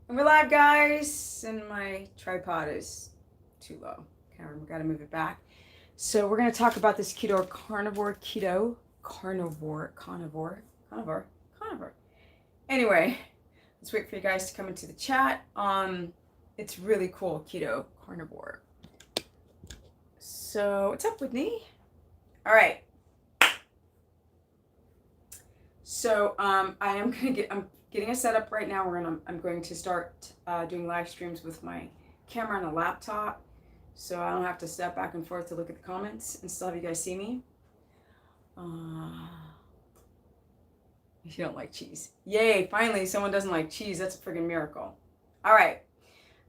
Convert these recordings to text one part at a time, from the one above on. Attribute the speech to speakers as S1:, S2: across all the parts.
S1: And we're live, guys, and my tripod is too low. Okay, we gotta move it back. So we're gonna talk about this carnivore. Anyway, let's wait for you guys to come into the chat. It's really cool, keto carnivore. So what's up, Whitney? All right. So I'm getting a setup right now. I'm going to start doing live streams with my camera and a laptop, so I don't have to step back and forth to look at the comments and still have you guys see me. If you don't like cheese, yay! Finally, someone doesn't like cheese. That's a friggin' miracle. All right,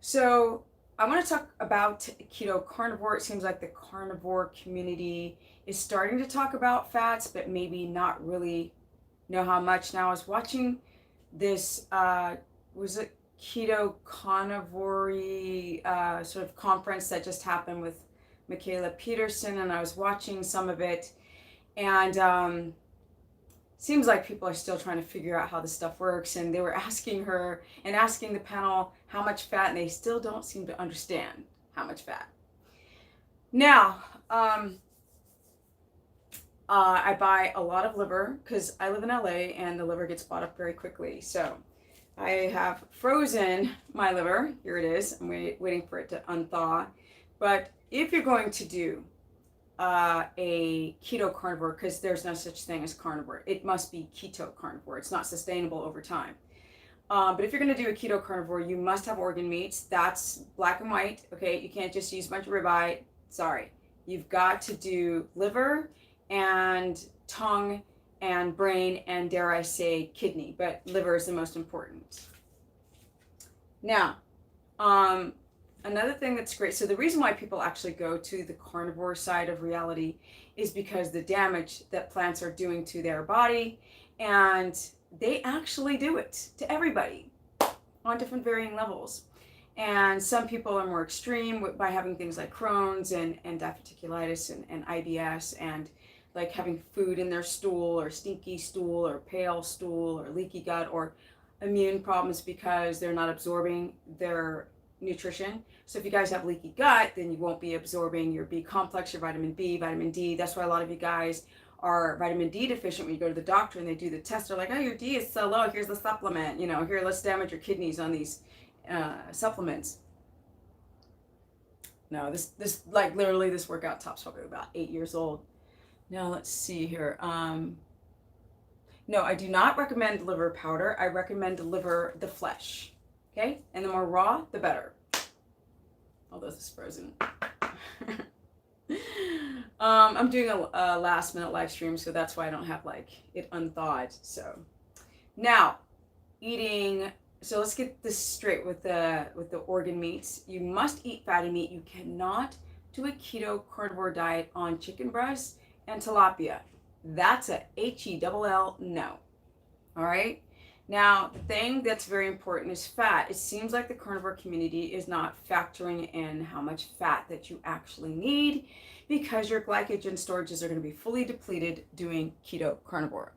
S1: so I want to talk about keto carnivore. It seems like the carnivore community is starting to talk about fats, but maybe not really know how much. Now I was watching this was it Keto Carnivore sort of conference that just happened with Michaela Peterson, and I was watching some of it, and seems like people are still trying to figure out how this stuff works, and they were asking her and asking the panel how much fat, and they still don't seem to understand how much fat. Now I buy a lot of liver because I live in LA and the liver gets bought up very quickly. So I have frozen my liver. Here it is. I'm waiting for it to unthaw. But if you're going to do a keto carnivore, because there's no such thing as carnivore, it must be keto carnivore. It's not sustainable over time. But if you're going to do a keto carnivore, you must have organ meats. That's black and white. Okay, you can't just use a bunch of ribeye. Sorry. You've got to do liver and tongue and brain and, dare I say, kidney, but liver is the most important. Now, another thing that's great, so the reason why people actually go to the carnivore side of reality is because the damage that plants are doing to their body, and they actually do it to everybody on different varying levels. And some people are more extreme by having things like Crohn's and diverticulitis and IBS, and like having food in their stool or stinky stool or pale stool or leaky gut or immune problems because they're not absorbing their nutrition. So if you guys have leaky gut, then you won't be absorbing your B complex, your vitamin B, vitamin D. That's why a lot of you guys are vitamin D deficient when you go to the doctor and they do the test. They're like, oh, your D is so low. Here's the supplement. Here, let's damage your kidneys on these supplements. No, this like literally this workout top's probably about 8 years old. Now let's see here. No, I do not recommend liver powder. I recommend the flesh. Okay, and the more raw, the better. Although this is frozen. I'm doing a last minute live stream, so that's why I don't have like it unthawed. So now eating. So let's get this straight with the organ meats. You must eat fatty meat. You cannot do a keto carnivore diet on chicken breast and tilapia. That's a HELL no. All right. Now, the thing that's very important is fat. It seems like the carnivore community is not factoring in how much fat that you actually need because your glycogen storages are going to be fully depleted doing keto carnivore.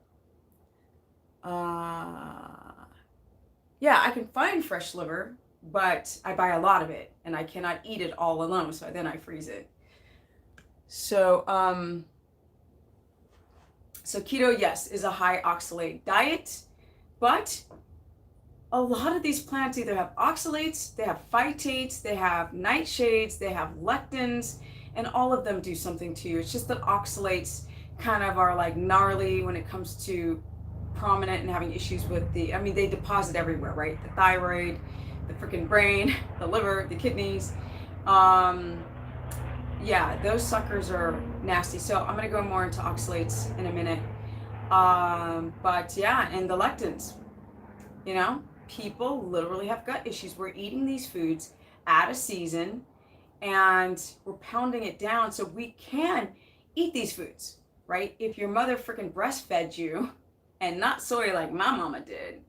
S1: Yeah, I can find fresh liver, but I buy a lot of it and I cannot eat it all alone, so then I freeze it. So keto, yes, is a high oxalate diet, but a lot of these plants either have oxalates, they have phytates, they have nightshades, they have lectins, and all of them do something to you. It's just that oxalates kind of are like gnarly when it comes to prominent and having issues with they deposit everywhere, right? The thyroid, the freaking brain, the liver, the kidneys. Yeah, those suckers are nasty. So I'm going to go more into oxalates in a minute. But yeah, and the lectins, people literally have gut issues. We're eating these foods at a season and we're pounding it down so we can eat these foods, right? If your mother freaking breastfed you and not soy like my mama did,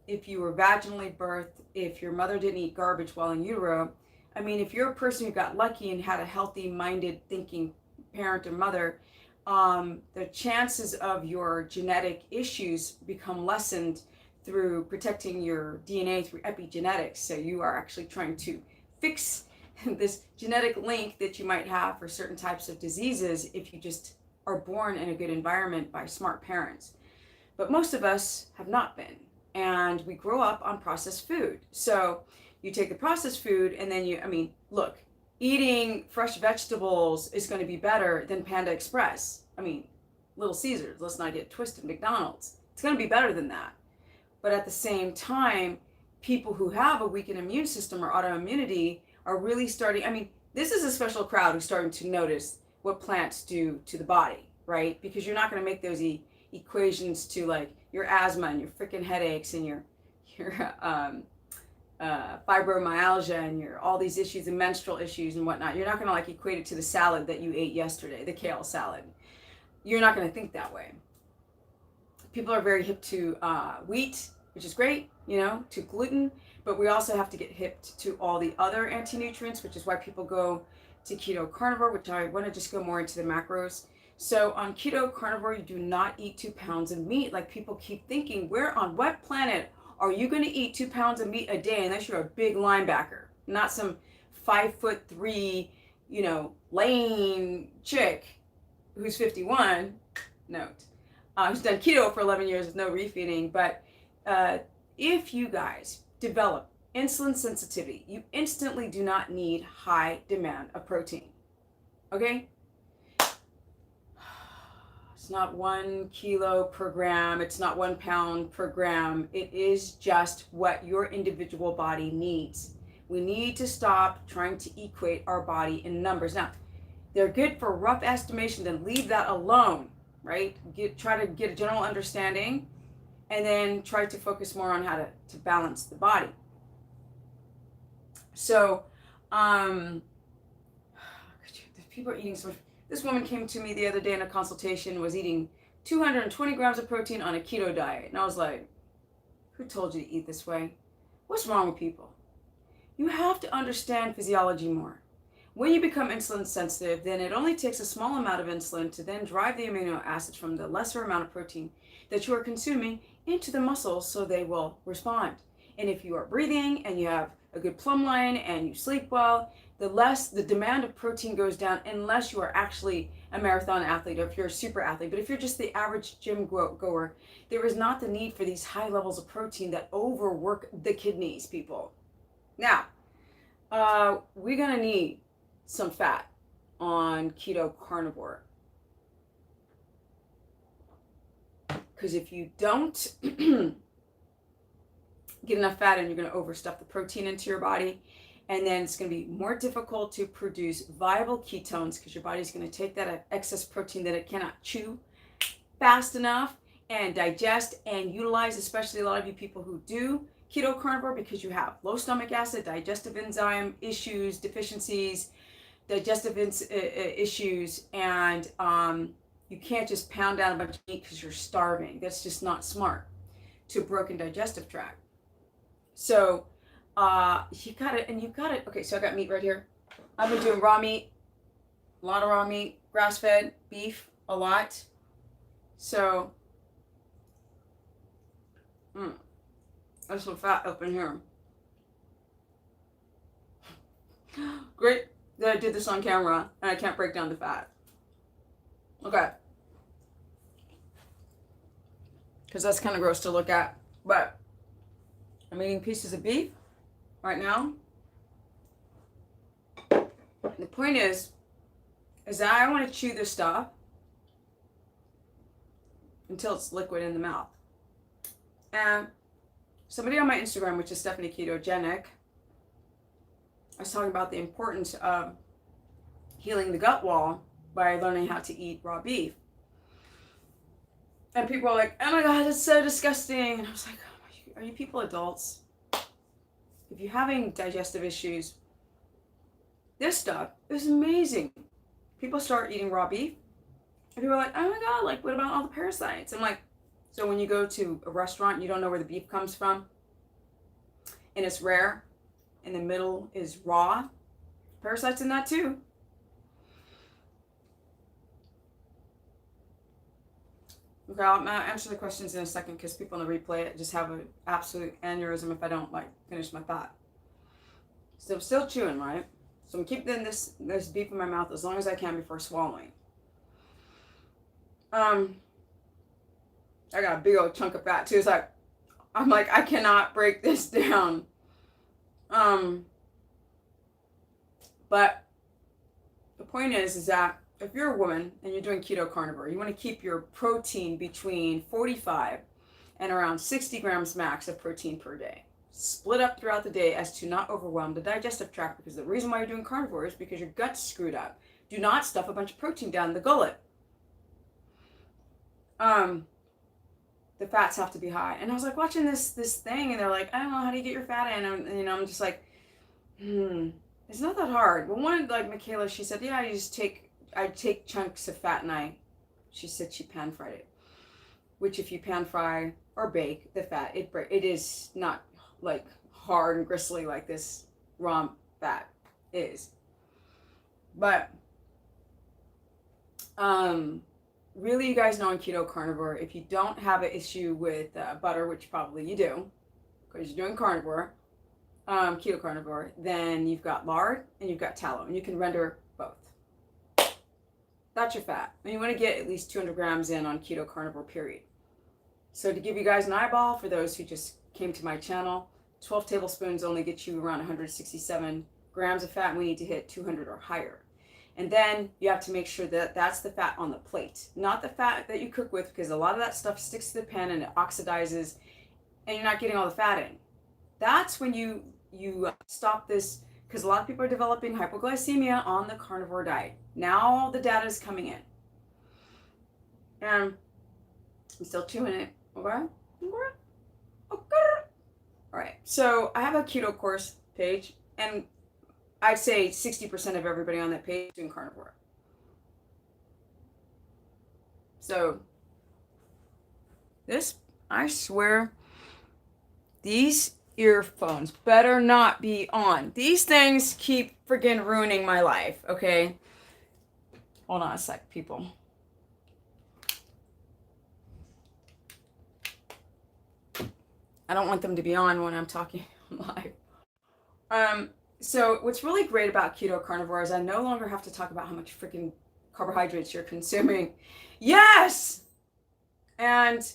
S1: if you were vaginally birthed, if your mother didn't eat garbage while in utero, if you're a person who got lucky and had a healthy minded thinking parent or mother, the chances of your genetic issues become lessened through protecting your DNA through epigenetics. So you are actually trying to fix this genetic link that you might have for certain types of diseases if you just are born in a good environment by smart parents. But most of us have not been, and we grow up on processed food. So you take the processed food and then look, eating fresh vegetables is going to be better than Panda Express. Little Caesars, let's not get twisted, McDonald's. It's going to be better than that. But at the same time, people who have a weakened immune system or autoimmunity are really starting, this is a special crowd who's starting to notice what plants do to the body, right? Because you're not going to make those equations to like your asthma and your freaking headaches and your fibromyalgia and your all these issues and menstrual issues and whatnot. You're not going to like equate it to the salad that you ate yesterday, the kale salad. You're not going to think that way. People are very hip to wheat, which is great, to gluten, but we also have to get hip to all the other anti-nutrients, which is why people go to Keto Carnivore, which I want to just go more into the macros. So on Keto Carnivore, you do not eat 2 pounds of meat like people keep thinking. Where on what planet are you going to eat 2 pounds of meat a day unless you're a big linebacker, not some 5'3", lame chick who's 51, note, who's done keto for 11 years with no refeeding. But if you guys develop insulin sensitivity, you instantly do not need high demand of protein. Okay? It's not 1 kilo per gram. It's not 1 pound per gram. It is just what your individual body needs. We need to stop trying to equate our body in numbers. Now, they're good for rough estimation, then leave that alone, right? Try to get a general understanding and then try to focus more on how to balance the body. So, people are eating so much. This woman came to me the other day in a consultation, was eating 220 grams of protein on a keto diet. And I was like, who told you to eat this way? What's wrong with people? You have to understand physiology more. When you become insulin sensitive, then it only takes a small amount of insulin to then drive the amino acids from the lesser amount of protein that you are consuming into the muscles so they will respond. And if you are breathing and you have a good plumb line and you sleep well, the demand of protein goes down unless you are actually a marathon athlete or if you're a super athlete. But if you're just the average gym goer, there is not the need for these high levels of protein that overwork the kidneys, people. Now, we're going to need some fat on Keto Carnivore. Because if you don't get enough fat in, you're going to overstuff the protein into your body. And then it's going to be more difficult to produce viable ketones because your body's going to take that excess protein that it cannot chew fast enough and digest and utilize, especially a lot of you people who do Keto Carnivore, because you have low stomach acid, digestive enzyme issues, deficiencies, digestive issues, and you can't just pound down a bunch of meat because you're starving. That's just not smart to a broken digestive tract. So you got it. Okay, so I got meat right here. I've been doing raw meat, a lot of raw meat, grass-fed beef, a lot. So, there's some fat up in here. Great that I did this on camera and I can't break down the fat. Okay. Because that's kind of gross to look at. But I'm eating pieces of beef right now. The point is that I want to chew this stuff until it's liquid in the mouth. And somebody on my Instagram, which is Stephanie Ketogenic, I was talking about the importance of healing the gut wall by learning how to eat raw beef. And people are like, oh my God, it's so disgusting. And I was like, oh, are you people adults? If you're having digestive issues, this stuff is amazing. People start eating raw beef, and people are like, oh my God, like, what about all the parasites? I'm like, so when you go to a restaurant, you don't know where the beef comes from, and it's rare, and the middle is raw, parasites in that too. Okay, I'll answer the questions in a second because people in the replay just have an absolute aneurysm if I don't like finish my thought. So I'm still chewing, right? So I'm keeping this beef in my mouth as long as I can before swallowing. I got a big old chunk of fat too. It's like I'm like I cannot break this down. But the point is that if you're a woman and you're doing keto carnivore, you want to keep your protein between 45 and around 60 grams max of protein per day. Split up throughout the day as to not overwhelm the digestive tract, because the reason why you're doing carnivore is because your gut's screwed up. Do not stuff a bunch of protein down the gullet. The fats have to be high. And I was like watching this thing, and they're like, I don't know, how do you get your fat in? And I'm just like, it's not that hard. But one, like Michaela, she said, yeah, I take chunks of fat and she said she pan fried it. Which if you pan fry or bake the fat, it is not like hard and gristly like this raw fat is. But really, you guys know in keto carnivore, if you don't have an issue with butter, which probably you do, because you're doing carnivore, keto carnivore, then you've got lard and you've got tallow, and you can render both. That's your fat. And you want to get at least 200 grams in on keto carnivore, period. So to give you guys an eyeball, for those who just came to my channel, 12 tablespoons only get you around 167 grams of fat, and we need to hit 200 or higher. And then you have to make sure that that's the fat on the plate, not the fat that you cook with, because a lot of that stuff sticks to the pan and it oxidizes, and you're not getting all the fat in. That's when you stop this, because a lot of people are developing hypoglycemia on the carnivore diet. Now the data is coming in. And I'm still chewing it. Okay? All right. So I have a keto course page, and I'd say 60% of everybody on that page is doing carnivore. So this, I swear, these earphones better not be on. These things keep friggin' ruining my life, okay? Hold on a sec, people. I don't want them to be on when I'm talking live. So what's really great about keto carnivore is I no longer have to talk about how much freaking carbohydrates you're consuming. Yes! And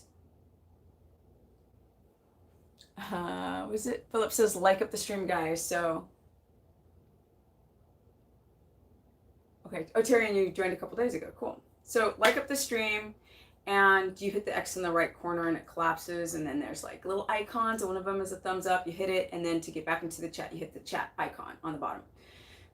S1: was it? Philip says, like up the stream, guys. So, okay. Oh, Terry, and you joined a couple days ago. Cool. So, like up the stream, and you hit the X in the right corner, and it collapses, and then there's like little icons, and one of them is a thumbs up. You hit it, and then to get back into the chat, you hit the chat icon on the bottom.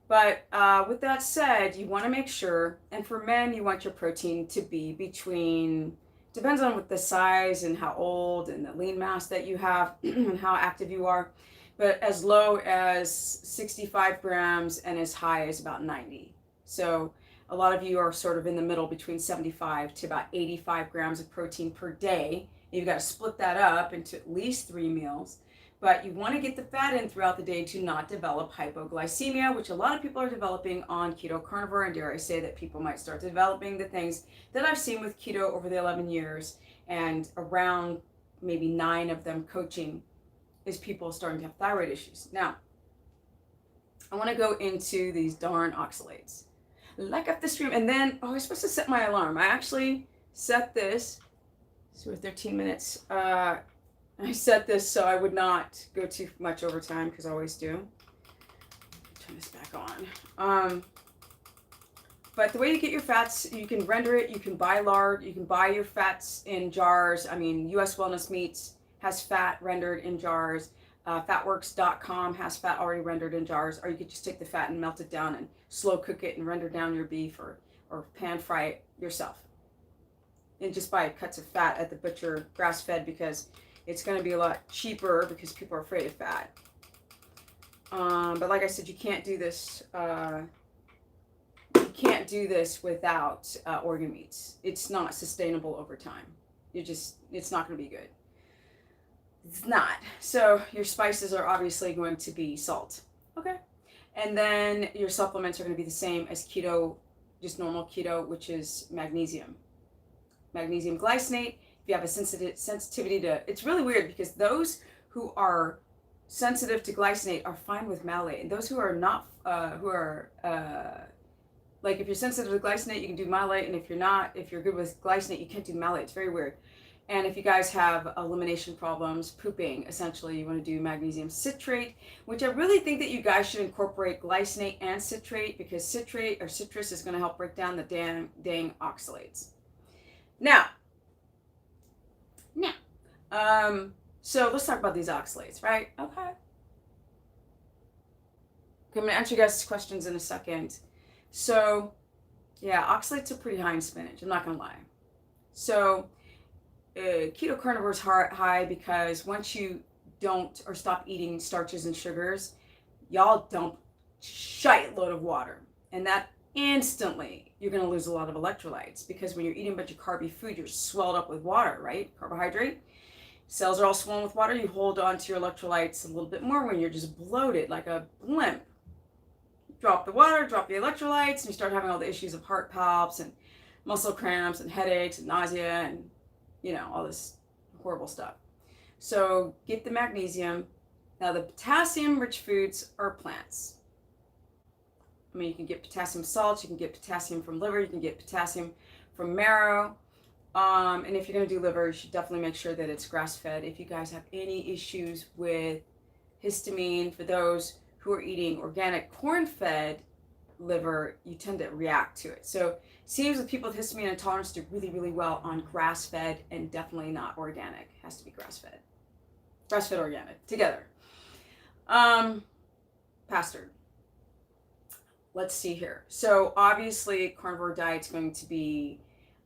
S1: But with that said, you want to make sure, and for men, you want your protein to be between, depends on what the size and how old and the lean mass that you have and how active you are, but as low as 65 grams and as high as about 90. So a lot of you are sort of in the middle between 75 to about 85 grams of protein per day. You've got to split that up into at least 3 meals. But you want to get the fat in throughout the day to not develop hypoglycemia, which a lot of people are developing on keto carnivore. And dare I say that people might start developing the things that I've seen with keto over the 11 years, and around maybe 9 of them coaching, is people starting to have thyroid issues. Now, I want to go into these darn oxalates. Like up the stream, and then, I was supposed to set my alarm. I actually set this, so we're 13 minutes. I set this so I would not go too much over time, because I always do. Turn this back on. But the way you get your fats, you can render it, you can buy lard, you can buy your fats in jars. I mean, US Wellness Meats has fat rendered in jars. Fatworks.com has fat already rendered in jars. Or you could just take the fat and melt it down and slow cook it and render down your beef, or pan fry it yourself. And just buy cuts of fat at the butcher, grass-fed, because it's going to be a lot cheaper because people are afraid of fat. But like I said, you can't do this. You can't do this without organ meats. It's not sustainable over time. It's not going to be good. It's not. So your spices are obviously going to be salt. Okay. And then your supplements are going to be the same as keto, just normal keto, which is magnesium. magnesium glycinate. If you have a sensitivity to, it's really weird because those who are sensitive to glycinate are fine with malate, and those who are not, like if you're sensitive to glycinate, you can do malate, and if you're not, if you're good with glycinate, you can't do malate. It's very weird. And if you guys have elimination problems, pooping, essentially, you want to do magnesium citrate, which I really think that you guys should incorporate glycinate and citrate, because citrate or citrus is going to help break down the dang oxalates. Now, so let's talk about these oxalates, right? Okay. I'm going to answer you guys' questions in a second. So, yeah, oxalates are pretty high in spinach. I'm not going to lie. So, Keto Carnivore is high because once you don't or stop eating starches and sugars, y'all dump shite load of water. And that instantly, you're going to lose a lot of electrolytes, because when you're eating a bunch of carby food, you're swelled up with water, right? Carbohydrate. Cells are all swollen with water. You hold on to your electrolytes a little bit more when you're just bloated like a blimp. Drop the water, drop the electrolytes, and you start having all the issues of heart palps and muscle cramps and headaches and nausea and, you know, all this horrible stuff. So get the magnesium. Now the potassium-rich foods are plants. I mean, you can get potassium salts, you can get potassium from liver, you can get potassium from marrow. And if you're going to do liver, you should definitely make sure that it's grass-fed. If you guys have any issues with histamine, for those who are eating organic corn-fed liver, you tend to react to it. So it seems that people with histamine intolerance do really, really well on grass-fed, and definitely not organic. It has to be grass-fed. Grass-fed organic, together. Pastured. Let's see here. So obviously carnivore diet's going to be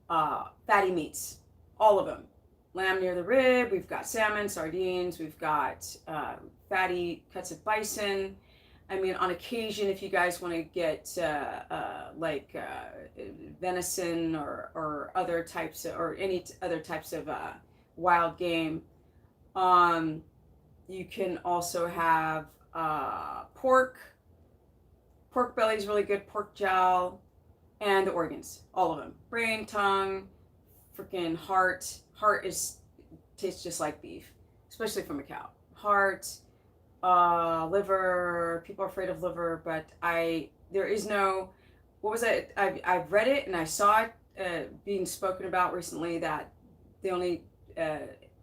S1: fatty meats, all of them. Lamb near the rib, we've got salmon, sardines, we've got fatty cuts of bison. I mean, on occasion, if you guys want to get venison or other types of, or any other types of wild game, you can also have pork. Pork belly is really good, pork jowl, and the organs, all of them. Brain, tongue, freaking heart. Heart tastes just like beef, especially from a cow. Heart, liver. People are afraid of liver, but there is no, what was it? I've read it and I saw it being spoken about recently, that the only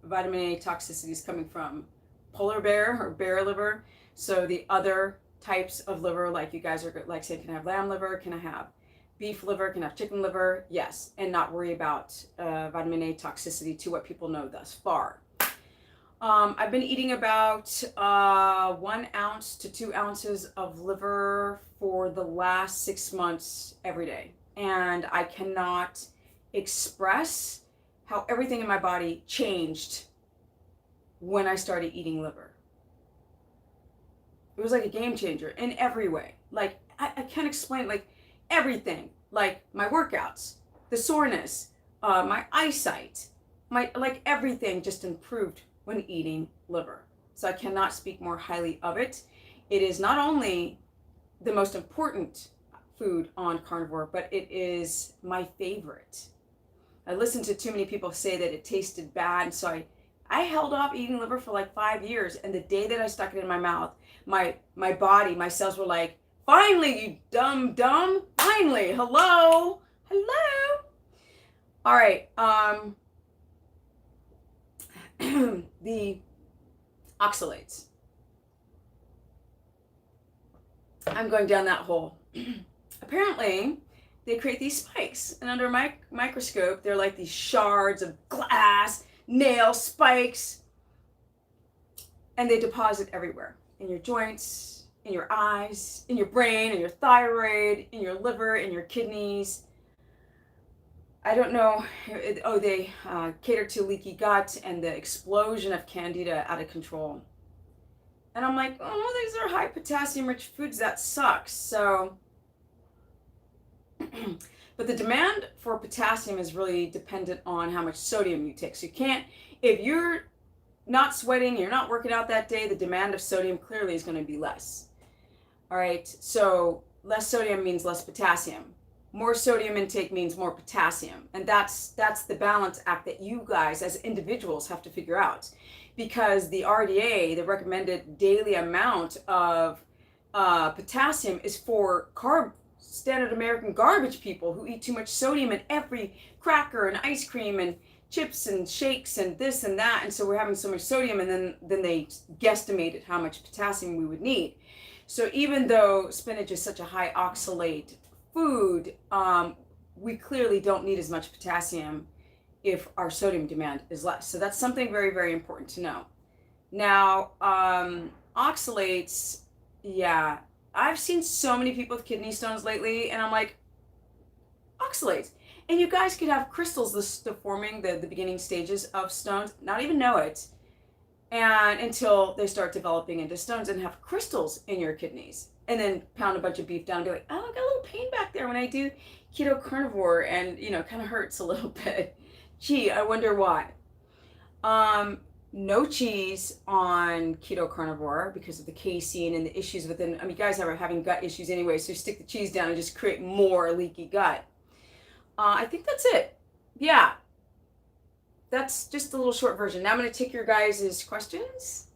S1: vitamin A toxicity is coming from polar bear or bear liver. So the other types of liver, like you guys are like saying, can I have lamb liver? Can I have beef liver? Can I have chicken liver? Yes, and not worry about vitamin A toxicity to what people know thus far. I've been eating about 1 ounce to 2 ounces of liver for the last 6 months every day. And I cannot express how everything in my body changed when I started eating liver. It was like a game changer in every way. Like, I can't explain, like, everything. Like, my workouts, the soreness, my eyesight, like, everything just improved when eating liver. So I cannot speak more highly of it. It is not only the most important food on carnivore, but it is my favorite. I listened to too many people say that it tasted bad, so I held off eating liver for like 5 years, and the day that I stuck it in my mouth, my body, my cells were like, finally, you dumb, finally, hello. All right, the oxalates. I'm going down that hole. Apparently, they create these spikes, and under a microscope, they're like these shards of glass, nail spikes, and they deposit everywhere, in your joints, in your eyes, in your brain, in your thyroid, in your liver, in your kidneys. I don't know. They cater to leaky gut and the explosion of candida out of control. And I'm like, oh, these are high potassium rich foods. That sucks. So, but the demand for potassium is really dependent on how much sodium you take. So you can't, if you're not sweating, you're not working out that day, the demand of sodium clearly is going to be less. All right. So less sodium means less potassium. more sodium intake means more potassium. And that's the balance act that you guys as individuals have to figure out. Because the RDA, the recommended daily amount of potassium, is for standard American garbage people who eat too much sodium in every cracker and ice cream and chips and shakes and this and that. And so we're having so much sodium, and then they guesstimated how much potassium we would need. So even though spinach is such a high oxalate food, we clearly don't need as much potassium if our sodium demand is less. So that's something very, very important to know. Now, oxalates, yeah, I've seen so many people with kidney stones lately, and I'm like, oxalates. And you guys could have crystals, the forming, the beginning stages of stones, not even know it, and until they start developing into stones and have crystals in your kidneys. And then pound a bunch of beef down and be like, oh, I got a little pain back there when I do Keto Carnivore, and, you know, kind of hurts a little bit. Gee, I wonder why. No cheese on Keto Carnivore because of the casein and the issues within. I mean, you guys are having gut issues anyway, so you stick the cheese down and just create more leaky gut. I think that's it. Yeah. That's just a little short version. Now I'm going to take your guys' questions.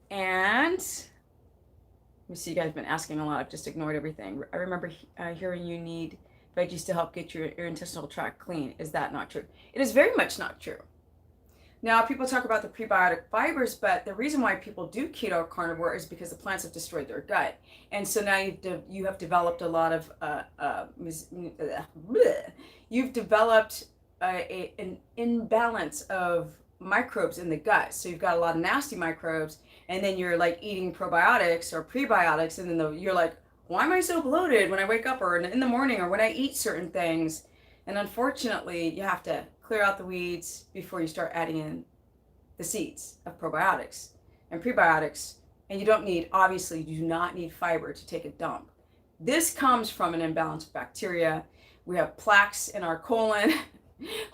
S1: And let me see, you guys have been asking a lot. I've just ignored everything. I remember hearing you need veggies to help get your intestinal tract clean. Is that not true? It is very much not true. Now, people talk about the prebiotic fibers, but the reason why people do keto carnivore is because the plants have destroyed their gut. And so now you have developed a lot of, you've developed an imbalance of microbes in the gut. So you've got a lot of nasty microbes, and then you're like eating probiotics or prebiotics, and then you're like, why am I so bloated when I wake up or in the morning or when I eat certain things? And unfortunately, you have to clear out the weeds before you start adding in the seeds of probiotics and prebiotics. And you don't need, obviously, you do not need fiber to take a dump. This comes from an imbalance of bacteria. We have plaques in our colon.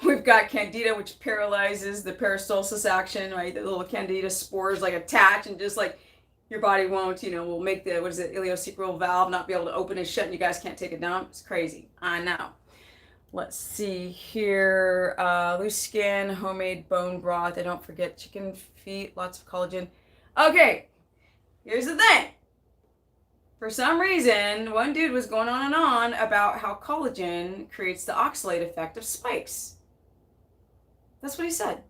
S1: We've got candida, which paralyzes the peristalsis action, right? The little candida spores like attach and just like your body won't, will make the, ileocecal valve not be able to open and shut, and you guys can't take a dump. It's crazy. I know. Let's see here. Loose skin, homemade bone broth. And don't forget chicken feet, lots of collagen. Okay, here's the thing. For some reason, one dude was going on and on about how collagen creates the oxalate effect of spikes. That's what he said.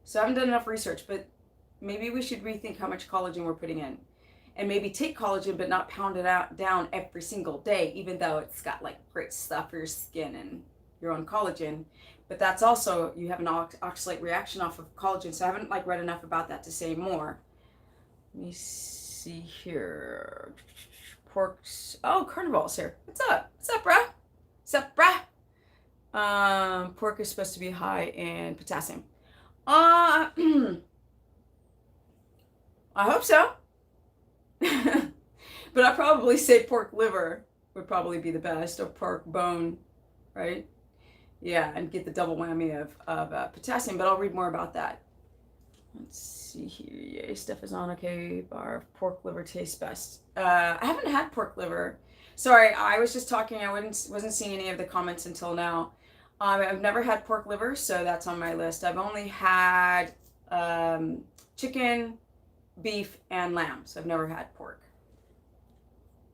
S1: So I haven't done enough research, but maybe we should rethink how much collagen we're putting in. And maybe take collagen, but not pound it down every single day, even though it's got like great stuff for your skin and your own collagen. But that's also, you have an oxalate reaction off of collagen. So I haven't read enough about that to say more. Let me see here. Pork's, Carnival's here. What's up? What's up, bruh? What's up, bruh? Pork is supposed to be high in potassium. I hope so. But I'd probably say pork liver would probably be the best, or pork bone, right? Yeah, and get the double whammy of potassium, but I'll read more about that. Let's see here. Yay, Steph is on. Okay, bar pork liver tastes best. I haven't had pork liver. Sorry, I was just talking. I wasn't seeing any of the comments until now. I've never had pork liver, so that's on my list. I've only had chicken, beef, and lamb, so I've never had pork.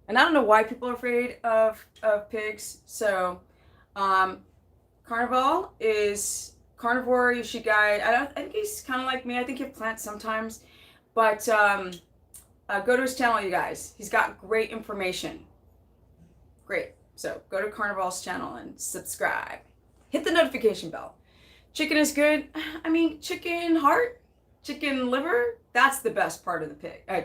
S1: And I don't know why people are afraid of pigs. So Carnival is carnivore. You should I think he's kind of like me. I think he plants sometimes, but go to his channel, you guys. He's got great information. Great. So go to Carnival's channel and subscribe. Hit the notification bell. Chicken is good. I mean, chicken heart, chicken liver, that's the best part of the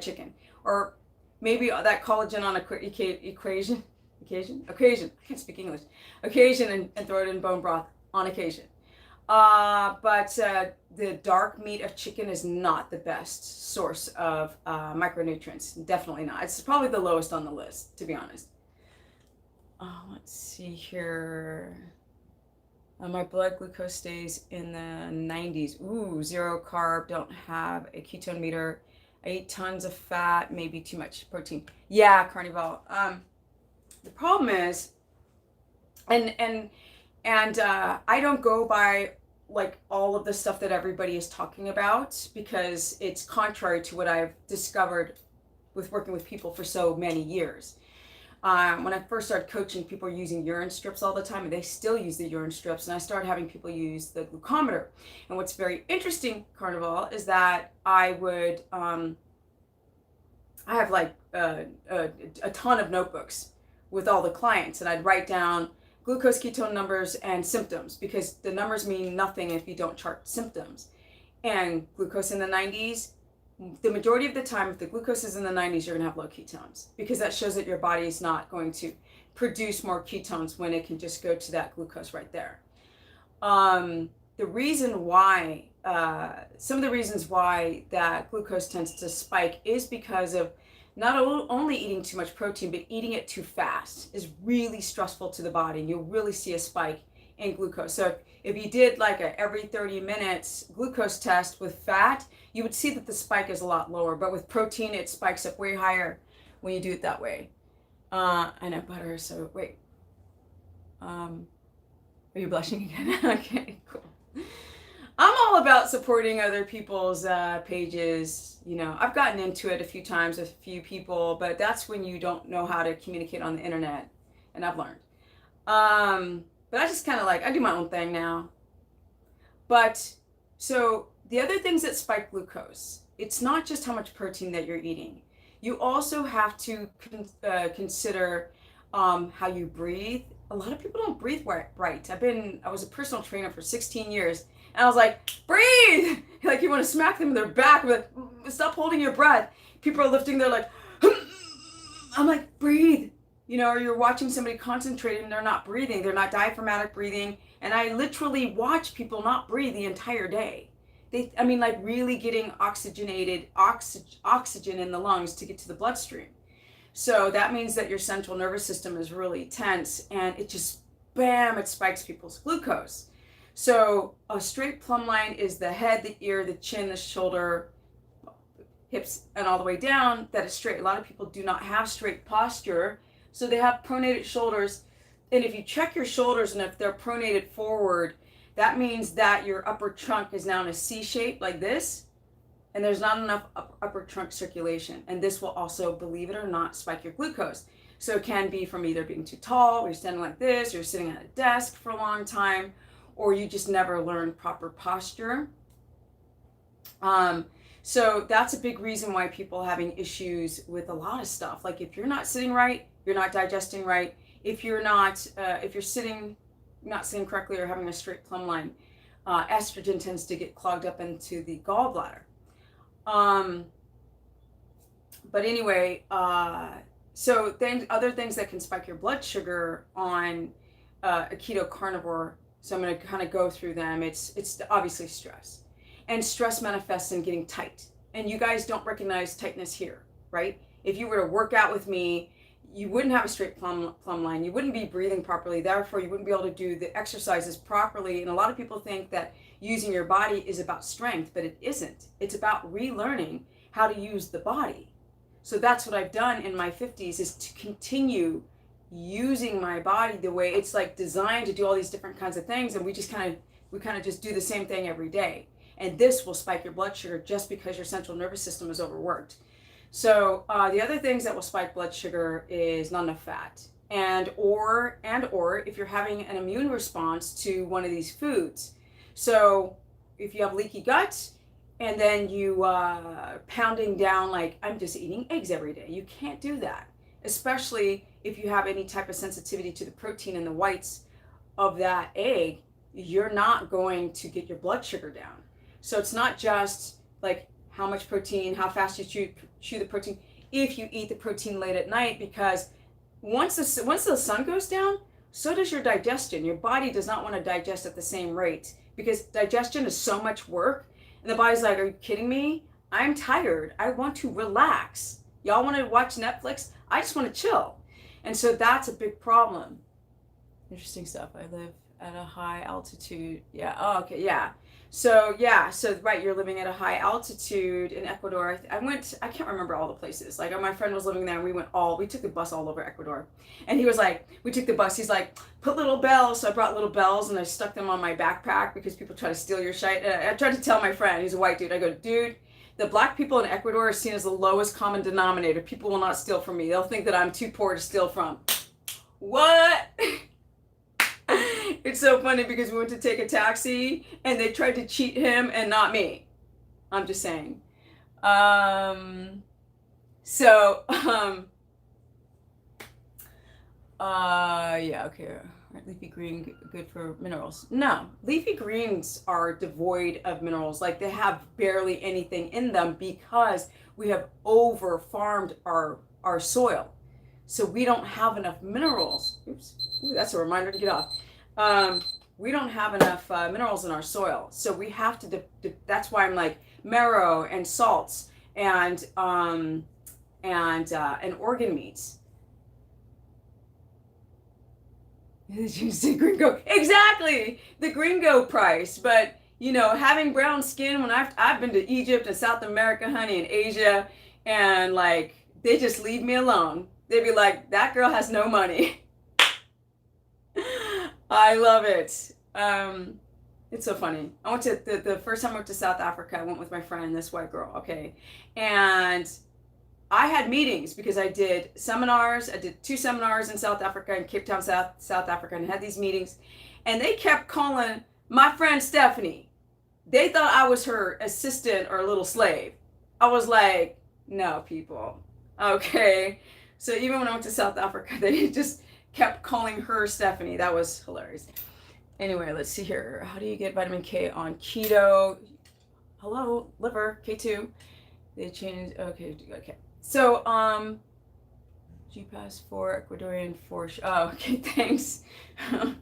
S1: chicken. Or maybe that collagen on occasion. I can't speak English. Occasion, and throw it in bone broth on occasion. But the dark meat of chicken is not the best source of micronutrients. Definitely not. It's probably the lowest on the list, to be honest. Let's see here. My blood glucose stays in the 90s. Ooh, zero carb, don't have a ketone meter. I eat tons of fat, maybe too much protein. Yeah, Carnival. The problem is, And I don't go by like all of the stuff that everybody is talking about, because it's contrary to what I've discovered with working with people for so many years. When I first started coaching, people were using urine strips all the time, and they still use the urine strips. And I started having people use the glucometer. And what's very interesting, Carnival, is that I would, I have like a ton of notebooks with all the clients, and I'd write down glucose ketone numbers and symptoms, because the numbers mean nothing if you don't chart symptoms. And glucose in the 90s, the majority of the time, if the glucose is in the 90s, you're going to have low ketones, because that shows that your body is not going to produce more ketones when it can just go to that glucose right there. The reason why, some of the reasons why that glucose tends to spike is because of not only eating too much protein, but eating it too fast is really stressful to the body, and you'll really see a spike in glucose. So if you did like a every 30 minutes glucose test with fat, you would see that the spike is a lot lower. But with protein, it spikes up way higher when you do it that way. I know butter, so wait. Are you blushing again? Okay, cool. I'm all about supporting other people's pages. You know, I've gotten into it a few times with a few people, but that's when you don't know how to communicate on the internet, and I've learned. But I just kind of like, I do my own thing now. But so the other things that spike glucose, it's not just how much protein that you're eating. You also have to consider how you breathe. A lot of people don't breathe right. I was a personal trainer for 16 years, and I was like, breathe! Like you want to smack them in their back, but stop holding your breath. People are lifting, they're like, I'm like, breathe. You know, or you're watching somebody concentrating and they're not breathing. They're not diaphragmatic breathing. And I literally watch people not breathe the entire day. Like really getting oxygen in the lungs to get to the bloodstream. So that means that your central nervous system is really tense, and it just, bam, it spikes people's glucose. So a straight plumb line is the head, the ear, the chin, the shoulder, hips, and all the way down. That is straight. A lot of people do not have straight posture, so they have pronated shoulders. And if you check your shoulders, and if they're pronated forward, that means that your upper trunk is now in a C shape like this, and there's not enough upper trunk circulation. And this will also, believe it or not, spike your glucose. So it can be from either being too tall, or you're standing like this, or you're sitting at a desk for a long time, or you just never learned proper posture. So that's a big reason why people are having issues with a lot of stuff. Like if you're not sitting right, you're not digesting right. If you're not, if you're sitting, not sitting correctly, or having a straight plumb line, estrogen tends to get clogged up into the gallbladder. But anyway, so then other things that can spike your blood sugar on a keto carnivore. So I'm going to kind of go through them. It's obviously stress, and stress manifests in getting tight. And you guys don't recognize tightness here, right? If you were to work out with me, you wouldn't have a straight plumb line. You wouldn't be breathing properly. Therefore, you wouldn't be able to do the exercises properly. And a lot of people think that using your body is about strength, but it isn't. It's about relearning how to use the body. So that's what I've done in my 50s, is to continue using my body the way it's like designed to do all these different kinds of things. And we kind of just do the same thing every day. And this will spike your blood sugar just because your central nervous system is overworked. So the other things that will spike blood sugar is not enough fat, and or if you're having an immune response to one of these foods. So if you have leaky gut, and then you pounding down like, I'm just eating eggs every day, you can't do that, especially if you have any type of sensitivity to the protein in the whites of that egg. You're not going to get your blood sugar down. So it's not just like how much protein, how fast you chew the protein, if you eat the protein late at night, because once the sun goes down, so does your digestion. Your body does not want to digest at the same rate, because digestion is so much work, and the body's like, are you kidding me? I'm tired. I want to relax. Y'all want to watch Netflix? I just want to chill. And so that's a big problem. Interesting stuff. I live at a high altitude. Yeah. Oh, okay. Yeah. So yeah, so right, you're living at a high altitude in Ecuador. I can't remember all the places. Like my friend was living there, and we took the bus all over Ecuador. And he was like, we took the bus. He's like, put little bells. So I brought little bells and I stuck them on my backpack because people try to steal your shit. And I tried to tell my friend, he's a white dude. I go, dude, the black people in Ecuador are seen as the lowest common denominator. People will not steal from me. They'll think that I'm too poor to steal from. What? It's so funny because we went to take a taxi and they tried to cheat him and not me. I'm just saying. So, yeah, okay. Leafy green, good for minerals. No, leafy greens are devoid of minerals. Like they have barely anything in them because we have over farmed our soil. So we don't have enough minerals. Oops, ooh, that's a reminder to get off. We don't have enough minerals in our soil, so we have to. That's why I'm like marrow and salts and organ meats. The gringo, exactly the gringo price. But you know, having brown skin when I've been to Egypt and South America, honey, and Asia, and like they just leave me alone. They'd be like, that girl has no money. I love it. It's so funny. I went to the first time I went to South Africa. I went with my friend, this white girl. Okay, and I had meetings because I did seminars. I did 2 seminars in South Africa, in Cape Town, South Africa, and had these meetings. And they kept calling my friend Stephanie. They thought I was her assistant or a little slave. I was like, no, people. Okay. So even when I went to South Africa, they just kept calling her Stephanie. That was hilarious. Anyway, let's see here. How do you get vitamin K on keto? Hello, liver, K2. They changed. Okay. So, GPAS 4, Ecuadorian 4. Oh, okay, thanks. Yeah,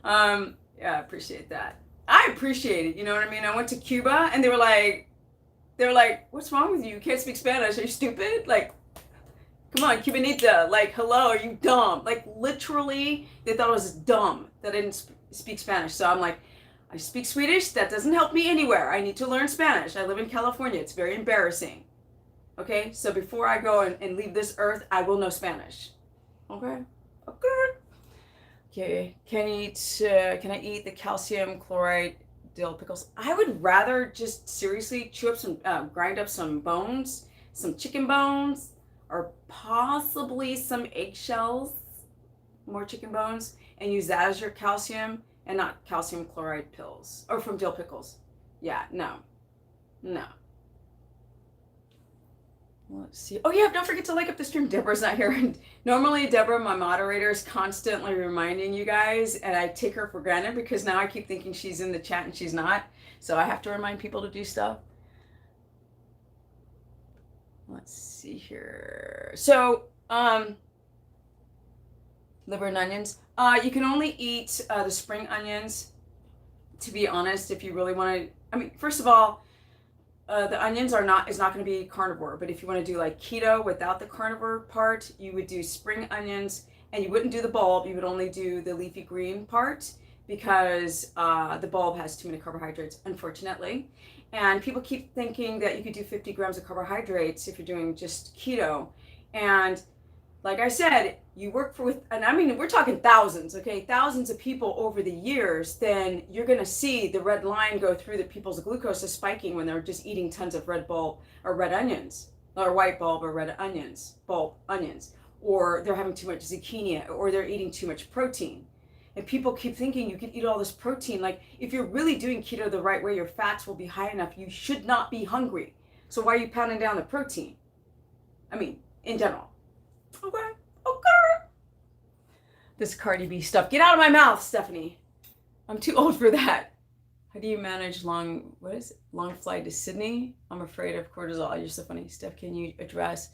S1: I appreciate that. I appreciate it. You know what I mean? I went to Cuba and they were like, what's wrong with you? You can't speak Spanish. Are you stupid? Like, come on, Cubanita. Like, hello, are you dumb? Like, literally, they thought I was dumb that I didn't speak Spanish. So I'm like, I speak Swedish. That doesn't help me anywhere. I need to learn Spanish. I live in California. It's very embarrassing. Okay, so before I go and leave this earth, I will know Spanish. Okay. Can I eat the calcium chloride dill pickles? I would rather just seriously chew up some, grind up some bones, some chicken bones, or possibly some eggshells, more chicken bones, and use that as your calcium and not calcium chloride pills or from dill pickles. Yeah, no. Let's see. Oh yeah, don't forget to like up the stream. Deborah's not here. And normally Deborah, my moderator, is constantly reminding you guys, and I take her for granted because now I keep thinking she's in the chat and she's not. So I have to remind people to do stuff. Let's see here. So, liver and onions. You can only eat the spring onions, to be honest, if you really want to. I mean, first of all, the onions is not going to be carnivore, but if you want to do like keto without the carnivore part, you would do spring onions, and you wouldn't do the bulb. You would only do the leafy green part because the bulb has too many carbohydrates, unfortunately. And people keep thinking that you could do 50 grams of carbohydrates if you're doing just keto. And like I said, you work and I mean, we're talking thousands, okay? Thousands of people over the years, then you're gonna see the red line go through that people's glucose is spiking when they're just eating tons of red bulb or red onions, or white bulb or red onions, or they're having too much zucchini, or they're eating too much protein. And people keep thinking you can eat all this protein. Like, if you're really doing keto the right way, your fats will be high enough. You should not be hungry. So why are you pounding down the protein? I mean, in general. Okay. This Cardi B stuff. Get out of my mouth, Stephanie. I'm too old for that. How do you manage long flight to Sydney? I'm afraid of cortisol. You're so funny. Steph, can you address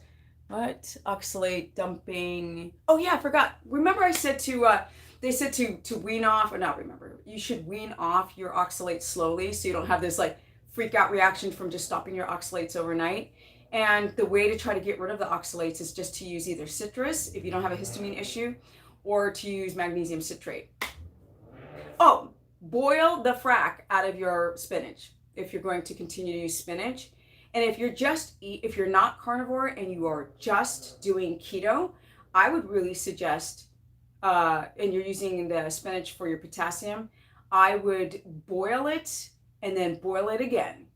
S1: what? Oxalate dumping. Oh yeah, I forgot. Remember I said they said to wean off, or not remember, you should wean off your oxalates slowly so you don't have this like freak out reaction from just stopping your oxalates overnight. And the way to try to get rid of the oxalates is just to use either citrus if you don't have a histamine issue, or to use magnesium citrate. Oh, boil the frack out of your spinach if you're going to continue to use spinach. And if you're not carnivore and you are just doing keto, I would really suggest, and you're using the spinach for your potassium, I would boil it and then boil it again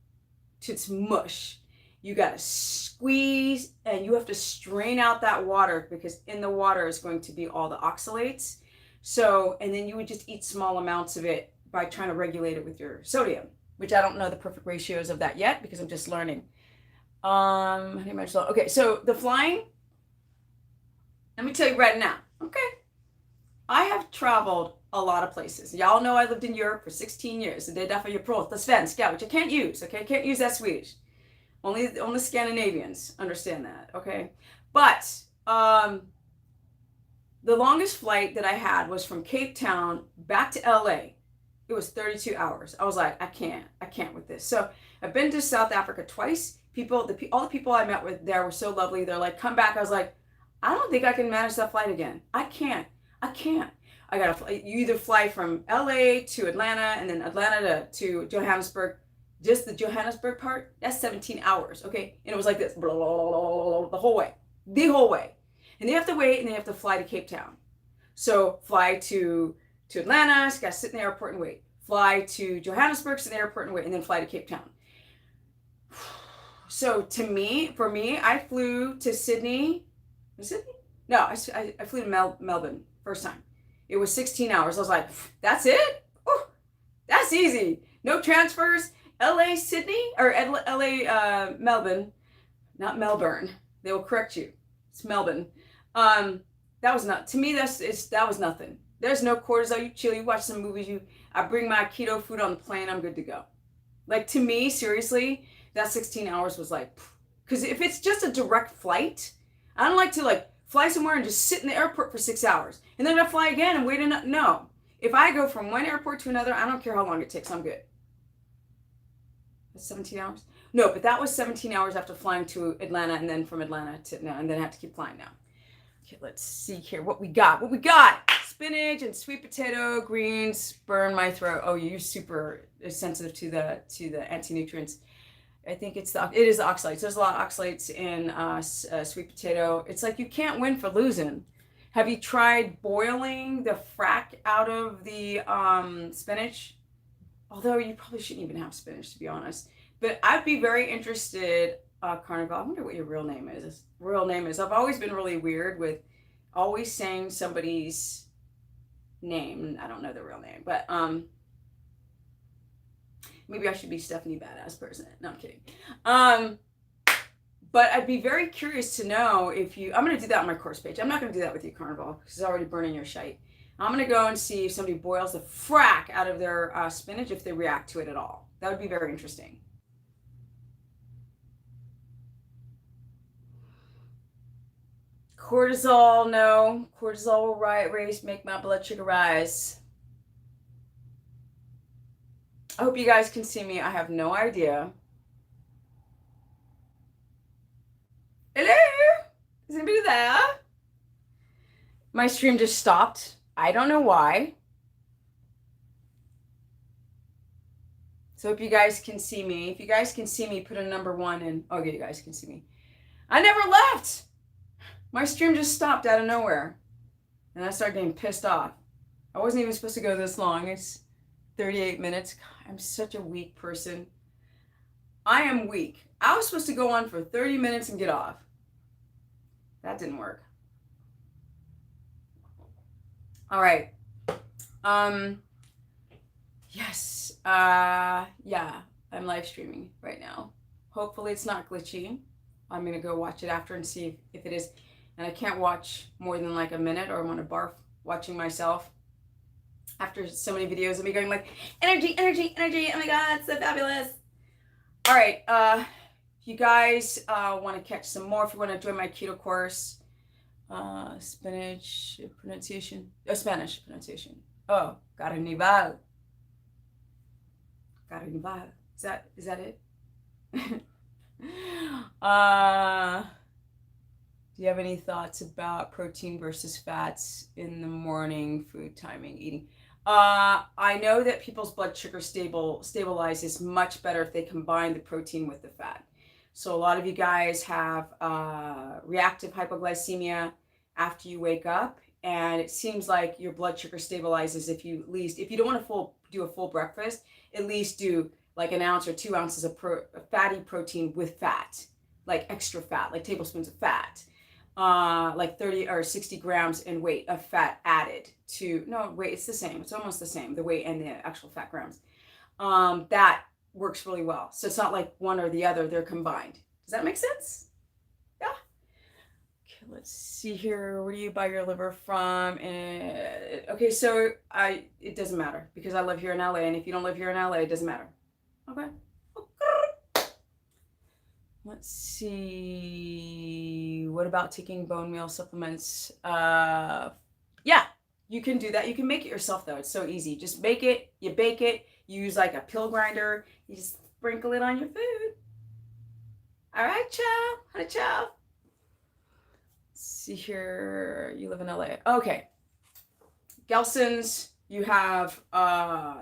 S1: to its mush. You got to squeeze and you have to strain out that water, because in the water is going to be all the oxalates. So, and then you would just eat small amounts of it by trying to regulate it with your sodium, which I don't know the perfect ratios of that yet because I'm just learning. Okay, so the flying, let me tell you right now, okay? I have traveled a lot of places. Y'all know I lived in Europe for 16 years. Det är därför jag pratar svenska, which I can't use, okay? I can't use that Swedish. Only Scandinavians understand that, okay? But the longest flight that I had was from Cape Town back to LA. It was 32 hours. I was like, I can't with this. So I've been to South Africa twice. All the people I met with there were so lovely. They're like, come back. I was like, I don't think I can manage that flight again. I can't. I gotta fly. You either fly from LA to Atlanta and then Atlanta to Johannesburg. Just the Johannesburg part, that's 17 hours, okay? And it was like this, blah, blah, blah, blah, blah, the whole way. And they have to wait and they have to fly to Cape Town. So fly to Atlanta, so you gotta sit in the airport and wait. Fly to Johannesburg, sit in the airport and wait, and then fly to Cape Town. So for me, I flew to Sydney. Was it Sydney? No, I flew to Melbourne first time. It was 16 hours. I was like, that's it? Oh, that's easy. No transfers. LA, Sydney, or LA, Melbourne, not Melbourne. They will correct you. It's Melbourne. That was that was nothing. There's no cortisol. You chill, you watch some movies. I bring my keto food on the plane. I'm good to go. Like, to me, seriously, that 16 hours was like, because if it's just a direct flight, I don't like to fly somewhere and just sit in the airport for 6 hours and then I fly again and wait. No, if I go from one airport to another, I don't care how long it takes. I'm good. That's 17 hours? No, but that was 17 hours after flying to Atlanta, and then from Atlanta to now, and then I have to keep flying now. Okay, let's see here what we got. Spinach and sweet potato, greens, burn my throat. Oh, you're super sensitive to the anti-nutrients. I think it is the oxalates. There's a lot of oxalates in sweet potato. It's like you can't win for losing. Have you tried boiling the frack out of the spinach? Although you probably shouldn't even have spinach, to be honest. But I'd be very interested, Carnivore. I wonder what your real name is. I've always been really weird with always saying somebody's name. I don't know the real name, but maybe I should be Stephanie Badass Person. No, I'm kidding. But I'd be very curious to know if I'm going to do that on my course page. I'm not going to do that with you, Carnivore, because it's already burning your shite. I'm going to go and see if somebody boils the frack out of their spinach, if they react to it at all. That would be very interesting. Cortisol, no. Cortisol will make my blood sugar rise. I hope you guys can see me. I have no idea. Hello? Is anybody there? My stream just stopped. I don't know why. So if you guys can see me, if you guys can see me, put a number 1 in. Okay, you guys can see me. I never left. My stream just stopped out of nowhere. And I started getting pissed off. I wasn't even supposed to go this long. It's 38 minutes. God, I'm such a weak person. I am weak. I was supposed to go on for 30 minutes and get off. That didn't work. All right. Yes. Yeah, I'm live streaming right now. Hopefully it's not glitchy. I'm going to go watch it after and see if it is. And I can't watch more than like a minute or I want to barf watching myself after so many videos of me going like, energy. Oh my God, it's so fabulous. All right. If you guys want to catch some more, if you want to join my keto course, Spanish pronunciation. Oh, Carnivore. Is that it? Do you have any thoughts about protein versus fats in the morning, food timing, eating? I know that people's blood sugar stabilizes much better if they combine the protein with the fat. So a lot of you guys have reactive hypoglycemia after you wake up, and it seems like your blood sugar stabilizes if you don't want to do a full breakfast, at least do like an ounce or 2 ounces of fatty protein with fat, like extra fat, like tablespoons of fat. Like 30 or 60 grams in weight of fat added to, no, wait, it's the same. It's almost the same, the weight and the actual fat grams. That works really well. So it's not like one or the other, they're combined. Does that make sense? Yeah. Okay, let's see here. Where do you buy your liver from? Okay, so it doesn't matter because I live here in LA, and if you don't live here in LA, it doesn't matter. Okay. Let's see. What about taking bone meal supplements? Yeah, you can do that. You can make it yourself though. It's so easy. Just make it, you bake it, you use like a pill grinder, you just sprinkle it on your food. All right, ciao. Honey, ciao. Let's see here. You live in LA. Okay. Gelson's, you have,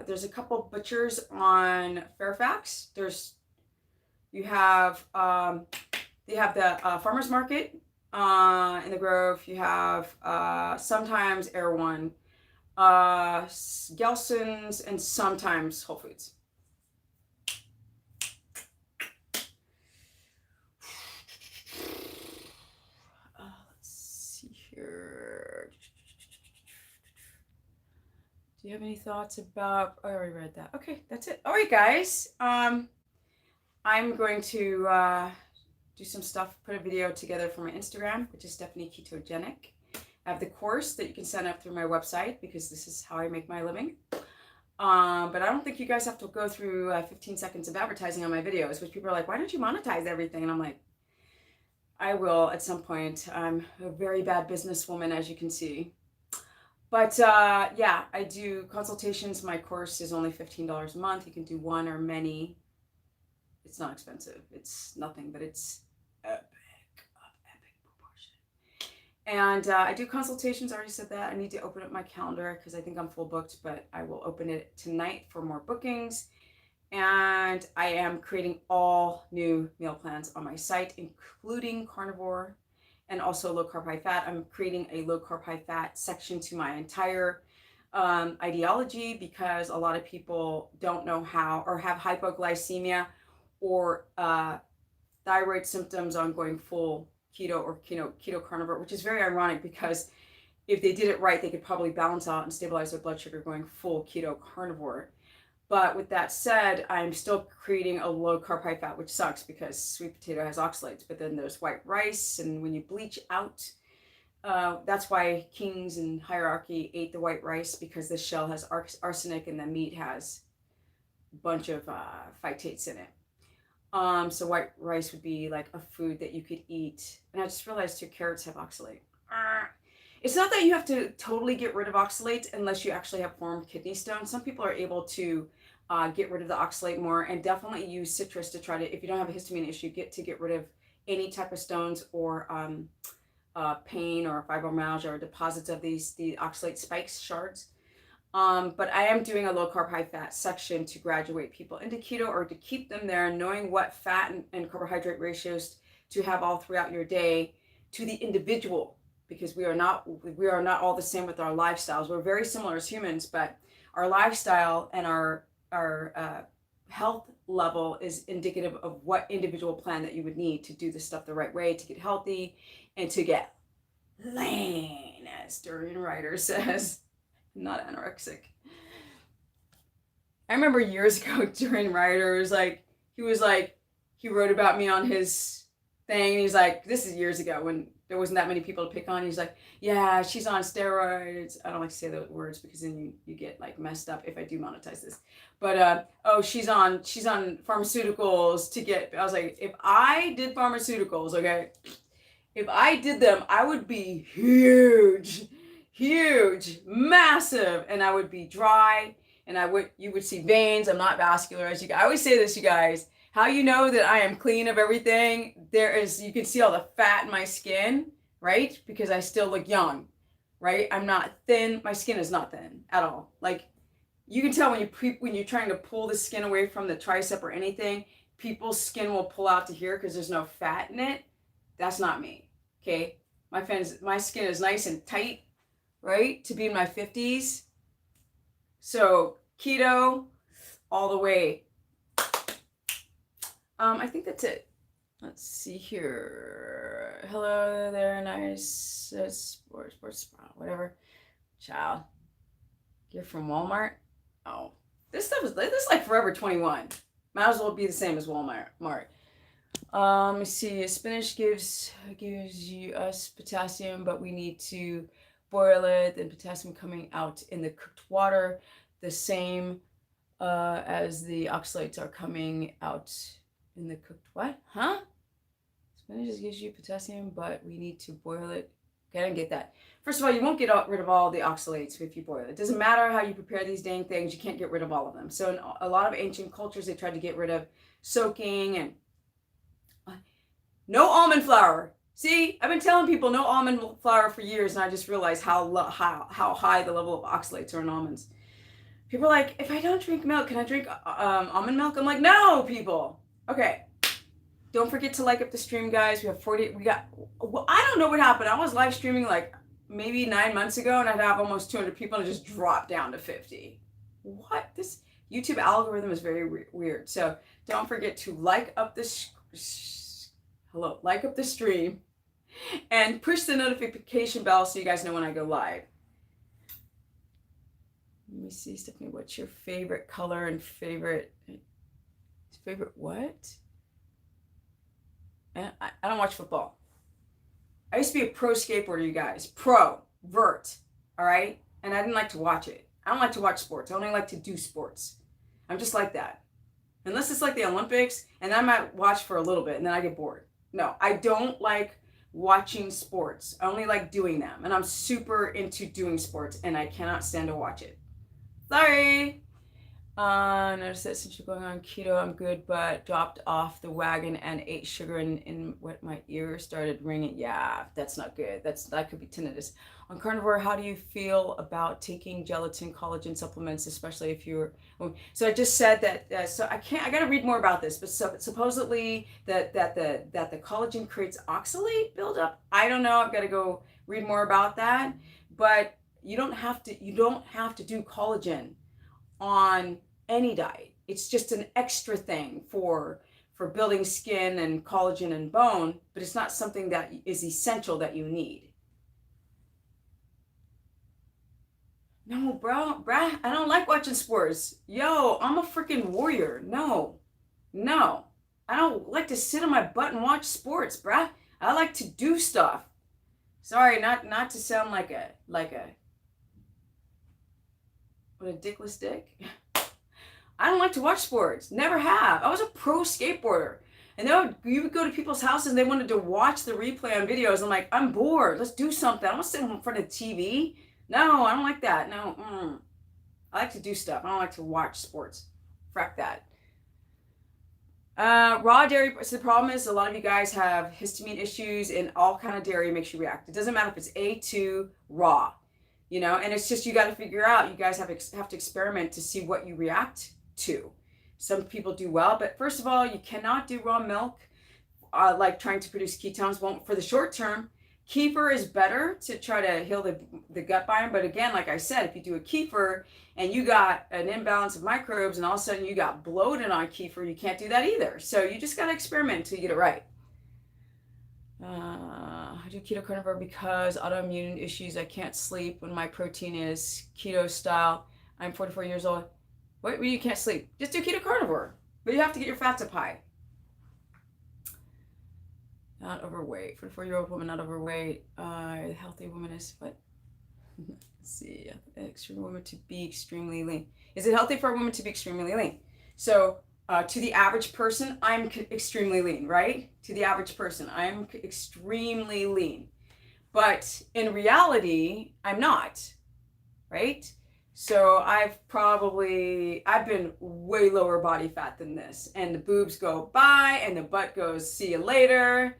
S1: there's a couple butchers on Fairfax. You have the farmer's market in the Grove. You have sometimes Air One, Gelson's, and sometimes Whole Foods. Let's see here. Do you have any thoughts about? I already read that. Okay, that's it. All right, guys. I'm going to do some stuff, put a video together for my Instagram, which is Stephanie Ketogenic. I have the course that you can sign up through my website because this is how I make my living. But I don't think you guys have to go through 15 seconds of advertising on my videos, which people are like, why don't you monetize everything? And I'm like, I will at some point. I'm a very bad businesswoman, as you can see. But yeah, I do consultations. My course is only $15 a month. You can do one or many. It's not expensive. It's nothing, but it's epic proportion. And I do consultations. I already said that. I need to open up my calendar because I think I'm full booked, but I will open it tonight for more bookings. And I am creating all new meal plans on my site, including carnivore and also low carb, high fat. I'm creating a low carb, high fat section to my entire ideology because a lot of people don't know how or have hypoglycemia or thyroid symptoms on going full keto or keto carnivore, which is very ironic because if they did it right, they could probably balance out and stabilize their blood sugar going full keto carnivore. But with that said, I'm still creating a low carb, high fat, which sucks because sweet potato has oxalates, but then there's white rice, and when you bleach out, that's why kings and hierarchy ate the white rice because the shell has arsenic and the meat has a bunch of phytates in it. So white rice would be like a food that you could eat. And I just realized too, carrots have oxalate. It's not that you have to totally get rid of oxalate unless you actually have formed kidney stones. Some people are able to get rid of the oxalate more, and definitely use citrus to try to, if you don't have a histamine issue, get rid of any type of stones or pain or fibromyalgia or deposits of the oxalate spikes, shards. But I am doing a low carb, high fat section to graduate people into keto or to keep them there, knowing what fat and carbohydrate ratios to have all throughout your day to the individual, because we are not all the same with our lifestyles. We're very similar as humans, but our lifestyle and our health level is indicative of what individual plan that you would need to do the stuff the right way, to get healthy and to get lean, as Durian Ryder says. Not anorexic. I remember years ago, Durian Ryder was like, he wrote about me on his thing, and he's like, this is years ago when there wasn't that many people to pick on. He's like, yeah, she's on steroids. I don't like to say those words because then you get like messed up if I do monetize this. But she's on pharmaceuticals to get. I was like, if I did pharmaceuticals, okay, if I did them, I would be huge, massive, and I would be dry, and you would see veins. I'm not vascular, as I always say this, you guys. How you know that I am clean of everything? You can see all the fat in my skin, right? Because I still look young. right? I'm not thin. My skin is not thin at all. Like, you can tell when you're trying to pull the skin away from the tricep or anything, people's skin will pull out to here because there's no fat in it. That's not me. Okay, my skin is nice and tight, right? To be in my 50s. So keto all the way. I think that's it. Let's see here. Hello there, nice sports, whatever. Child, you're from Walmart. Oh, this is like Forever 21. Might as well be the same as Walmart. Let me see. Spinach gives us potassium, but we need to boil it. Then potassium coming out in the cooked water, the same as the oxalates are coming out in the cooked what? Huh? Spinach just gives you potassium, but we need to boil it. Okay, I didn't get that. First of all, you won't get rid of all the oxalates if you boil it. It doesn't matter how you prepare these dang things, you can't get rid of all of them. So in a lot of ancient cultures, they tried to get rid of soaking and no almond flour. See, I've been telling people no almond flour for years, and I just realized how high the level of oxalates are in almonds. People are like, if I don't drink milk, can I drink almond milk? I'm like, no, people. Okay. Don't forget to like up the stream, guys. I don't know what happened. I was live streaming like maybe 9 months ago, and I'd have almost 200 people, and it just dropped down to 50. What? This YouTube algorithm is very weird. So don't forget to like up the stream and push the notification bell so you guys know when I go live. Let me see, Stephanie, what's your favorite color and favorite what? And I don't watch football. I used to be a pro skateboarder, you guys. Vert, all right? And I didn't like to watch it. I don't like to watch sports. I only like to do sports. I'm just like that. Unless it's like the Olympics, and I might watch for a little bit, and then I get bored. No, I don't like watching sports. I only like doing them. And I'm super into doing sports, and I cannot stand to watch it. Sorry. Notice that since you're going on keto, I'm good, but dropped off the wagon and ate sugar in what my ear started ringing. Yeah, that's not good. That could be tinnitus. On carnivore, how do you feel about taking gelatin collagen supplements, especially if you're? So I just said that. So I got to read more about this, but supposedly that the collagen creates oxalate buildup. I don't know. I've got to go read more about that. But you don't have to do collagen on any diet. It's just an extra thing for building skin and collagen and bone, but it's not something that is essential that you need. No, bruh, I don't like watching sports. Yo, I'm a freaking warrior. No, I don't like to sit on my butt and watch sports, bruh. I like to do stuff. Sorry, not to sound like a dickless dick. I don't like to watch sports. Never have. I was a pro skateboarder. And you would go to people's houses and they wanted to watch the replay on videos. I'm like, I'm bored. Let's do something. I don't want to sit in front of TV. No, I don't like that. No. I like to do stuff. I don't like to watch sports. Frack that. Raw dairy. So the problem is a lot of you guys have histamine issues, and all kind of dairy makes you react. It doesn't matter if it's A2 raw, and it's just, you got to figure out, you guys have to experiment to see what you react to. Some people do well, but first of all, you cannot do raw milk. Like trying to produce ketones won't, for the short term. Kefir is better to try to heal the gut biome, but again, like I said, if you do a kefir and you got an imbalance of microbes and all of a sudden you got bloated on kefir, you can't do that either. So you just got to experiment until you get it right. I do keto carnivore because autoimmune issues. I can't sleep when my protein is keto style. I'm 44 years old. What? You can't sleep? Just do keto carnivore, but you have to get your fats up high. Not overweight. 44-year-old woman, not overweight. Healthy woman is what? Let's see. Extreme woman to be extremely lean. Is it healthy for a woman to be extremely lean? So to the average person, I'm extremely lean, right? To the average person, I'm extremely lean. But in reality, I'm not, right? So I've been way lower body fat than this. And the boobs go by and the butt goes, see you later.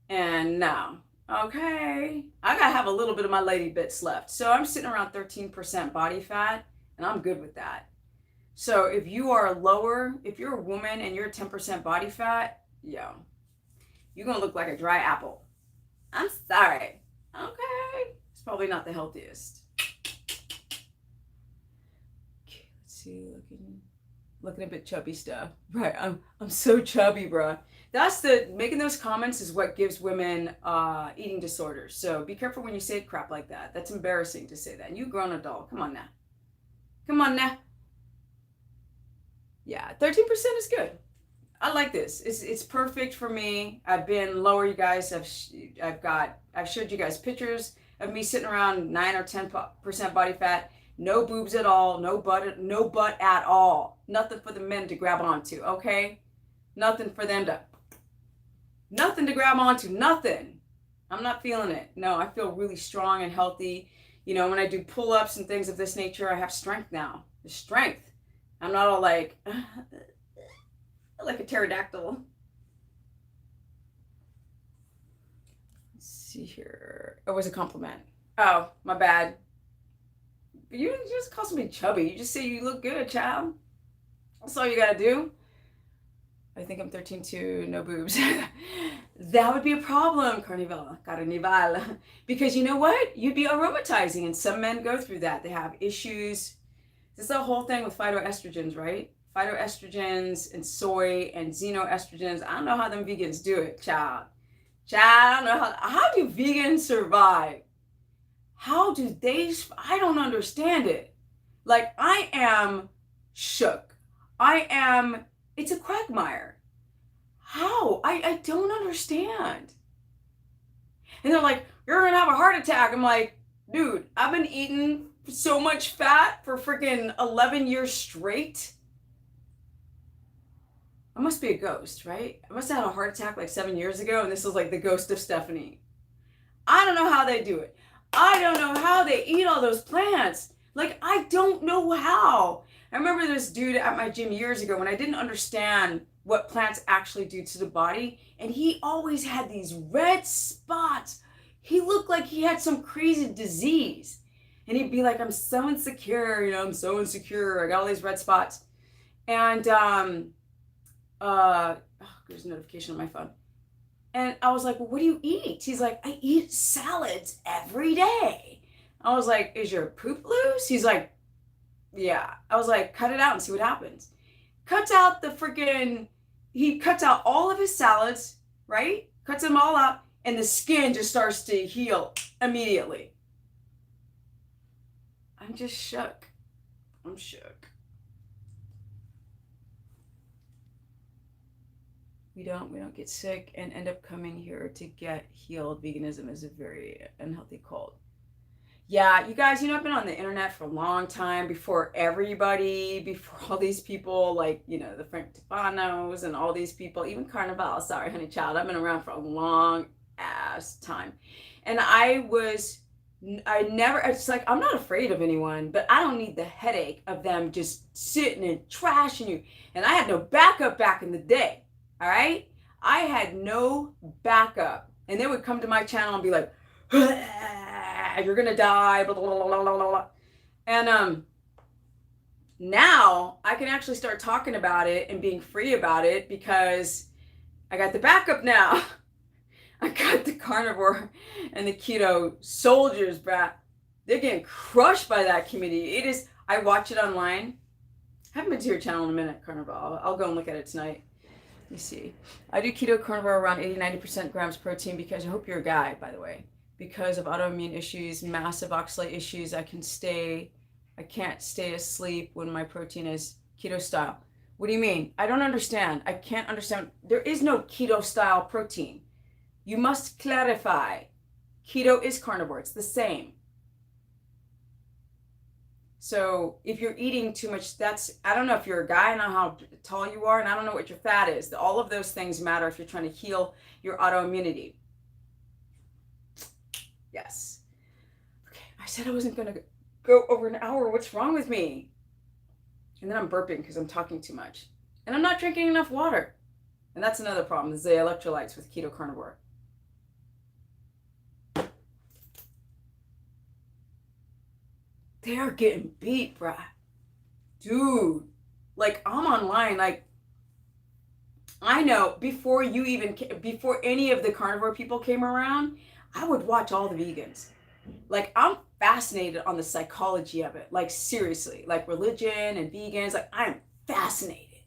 S1: And no, Okay, I gotta have a little bit of my lady bits left. So I'm sitting around 13% body fat, and I'm good with that. So if you are lower, if you're a woman and you're 10% body fat, yo, you're gonna look like a dry apple. I'm sorry. Okay, it's probably not the healthiest. Okay, let's see, looking a bit chubby stuff. Right, I'm so chubby, bruh. That's making those comments is what gives women eating disorders. So be careful when you say crap like that. That's embarrassing to say that. And you grown adult. Come on now. Come on now. Yeah, 13% is good. I like this. It's perfect for me. I've been lower, you guys. I've showed you guys pictures of me sitting around 9 or 10% body fat, no boobs at all, no butt at all. Nothing for the men to grab onto, okay? Nothing to grab onto, nothing. I'm not feeling it. No, I feel really strong and healthy. You know, when I do pull-ups and things of this nature, I have strength now. The strength. I'm not all like a pterodactyl. Let's see here. It was a compliment. Oh, my bad. You didn't just call somebody chubby. You just say you look good, child. That's all you gotta do. I think I'm 13 too, no boobs. That would be a problem, Carnivore. Because you know what? You'd be aromatizing, and some men go through that. They have issues. This is the whole thing with phytoestrogens, right? Phytoestrogens and soy and xenoestrogens. I don't know how them vegans do it, child. I don't know how do vegans survive? How do they? I don't understand it. Like, I am shook. It's a quagmire. How? I don't understand. And they're like, you're gonna have a heart attack. I'm like, dude, I've been eating so much fat for freaking 11 years straight. I must be a ghost, right? I must have had a heart attack like 7 years ago, and this is like the ghost of Stephanie. I don't know how they do it. I don't know how they eat all those plants. Like, I don't know how. I remember this dude at my gym years ago when I didn't understand what plants actually do to the body, and he always had these red spots. He looked like he had some crazy disease. And he'd be like, I'm so insecure, I'm so insecure. I got all these red spots. And there's a notification on my phone. And I was like, well, what do you eat? He's like, I eat salads every day. I was like, is your poop loose? He's like, yeah. I was like, cut it out and see what happens. He cuts out all of his salads, right? Cuts them all out, and the skin just starts to heal immediately. I'm just shook. I'm shook. We don't get sick and end up coming here to get healed. Veganism is a very unhealthy cult. Yeah, you guys, I've been on the internet for a long time, before all these people, like, the Frank Tifanos and all these people, even Carnival, sorry, honey child, I've been around for a long ass time. And it's like, I'm not afraid of anyone, but I don't need the headache of them just sitting and trashing you. And I had no backup back in the day, all right? I had no backup. And they would come to my channel and be like, you're gonna die, blah, blah, blah, blah, blah, blah. And now I can actually start talking about it and being free about it because I got the backup now. I got the carnivore and the keto soldiers, bruh. They're getting crushed by that community. I watch it online. I haven't been to your channel in a minute, Carnivore. I'll go and look at it tonight. Let me see. I do keto carnivore around 80-90% grams protein because I hope you're a guy, by the way. Because of autoimmune issues, massive oxalate issues, I can't stay asleep when my protein is keto style. What do you mean? I don't understand. I can't understand. There is no keto style protein. You must clarify. Keto is carnivore. It's the same. So if you're eating too much, I don't know if you're a guy, I don't know how tall you are, and I don't know what your fat is. All of those things matter if you're trying to heal your autoimmunity. Yes. Okay, I said I wasn't going to go over an hour. What's wrong with me? And then I'm burping because I'm talking too much. And I'm not drinking enough water. And that's another problem, is the electrolytes with keto carnivore. they're getting beat, bruh. Dude, like, I'm online, like, I know before any of the carnivore people came around, I would watch all the vegans. Like, I'm fascinated on the psychology of it. Like, seriously, like religion and vegans, like, I'm fascinated,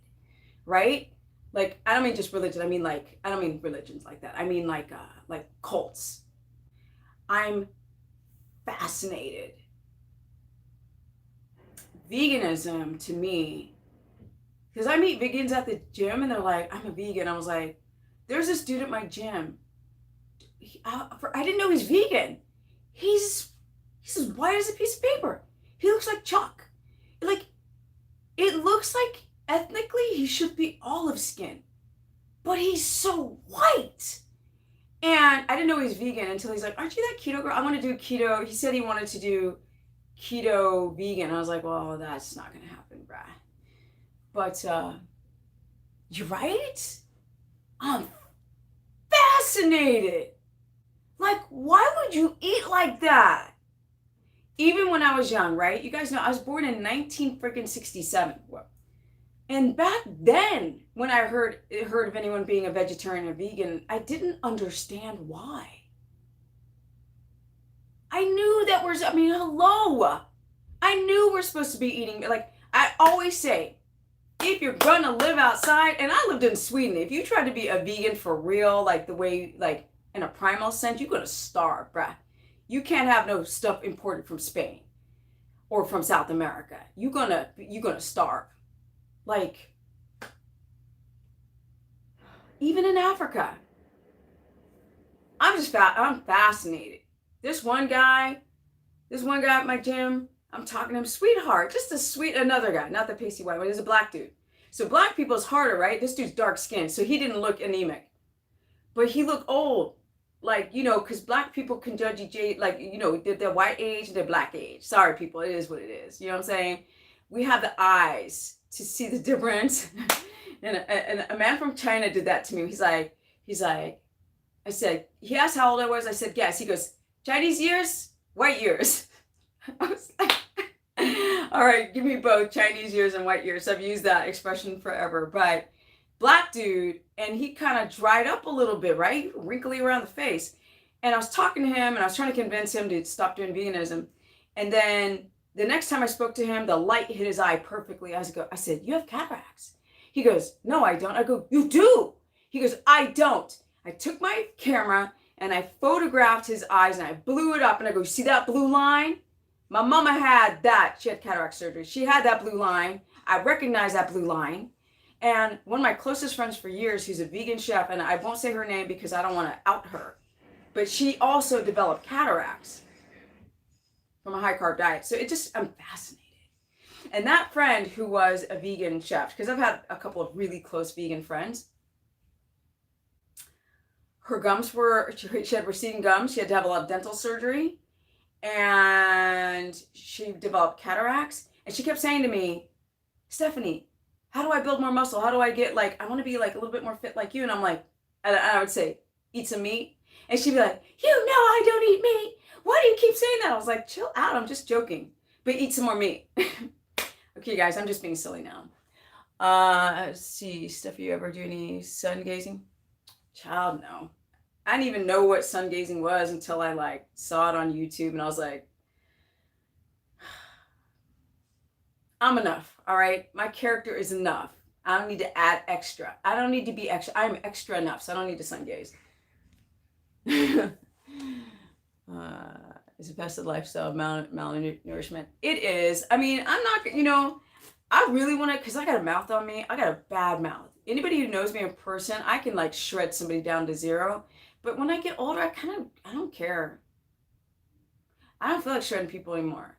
S1: right? Like, I don't mean just religion. I mean, like, I don't mean religions like that. I mean, like cults. I'm fascinated. Veganism to me, because I meet vegans at the gym and they're like, I'm a vegan. I was like, there's this dude at my gym. I didn't know he's vegan. He's as white as a piece of paper. He looks like chalk. Like, it looks like ethnically he should be olive skin, but he's so white. And I didn't know he was vegan until he's like, aren't you that keto girl? I want to do keto. He said he wanted to do keto vegan. I was like, well, that's not going to happen, bruh. But you're right. I'm fascinated. Like, why would you eat like that? Even when I was young, right? You guys know I was born in 1967. And back then, when I heard of anyone being a vegetarian or vegan, I didn't understand why. I knew that hello. I knew we're supposed to be eating, like I always say, if you're gonna live outside, and I lived in Sweden, if you try to be a vegan for real, like the way, like in a primal sense, you're gonna starve, bruh. You can't have no stuff imported from Spain or from South America. You're gonna starve. Like, even in Africa. I'm fascinated. This one guy at my gym, I'm talking to him, sweetheart, just another guy, not the pasty white one, he's a black dude. So black people is harder, right? This dude's dark skinned, so he didn't look anemic. But he looked old. Like, because black people can judge each age, like, their white age and their black age. Sorry, people, it is what it is. You know what I'm saying? We have the eyes to see the difference. and a man from China did that to me. He's like, I said, he asked how old I was. I said, guess. He goes, Chinese years, white years. I was like, all right, give me both Chinese years and white years. I've used that expression forever. But black dude, and he kind of dried up a little bit, right? Wrinkly around the face. And I was talking to him and I was trying to convince him to stop doing veganism. And then the next time I spoke to him, the light hit his eye perfectly. I said, you have cataracts. He goes, no, I don't. I go, you do. He goes, I don't. I took my camera and I photographed his eyes and I blew it up and I go, you see that blue line? My mama had that. She had cataract surgery. She had that blue line. I recognize that blue line. And one of my closest friends for years, who's a vegan chef, and I won't say her name because I don't want to out her, but she also developed cataracts from a high carb diet. So I'm fascinated. And that friend who was a vegan chef, because I've had a couple of really close vegan friends, her gums she had receding gums. She had to have a lot of dental surgery and she developed cataracts. And she kept saying to me, Stephanie, how do I build more muscle? How do I get, I want to be like a little bit more fit like you. And I'm like, and I would say, eat some meat. And she'd be like, I don't eat meat. Why do you keep saying that? I was like, chill out. I'm just joking. But eat some more meat. Okay, guys, I'm just being silly now. Let's see, Steph, you ever do any sun gazing? Child, no. I didn't even know what sun gazing was until I saw it on YouTube and I was like, I'm enough, all right? My character is enough. I don't need to add extra. I don't need to be extra. I'm extra enough, so I don't need to sun gaze. It's the best of lifestyle malnourishment. It is. I mean, I'm not, I really want to, because I got a mouth on me. I got a bad mouth. Anybody who knows me in person, I can shred somebody down to zero. But when I get older, I don't care. I don't feel like shredding people anymore.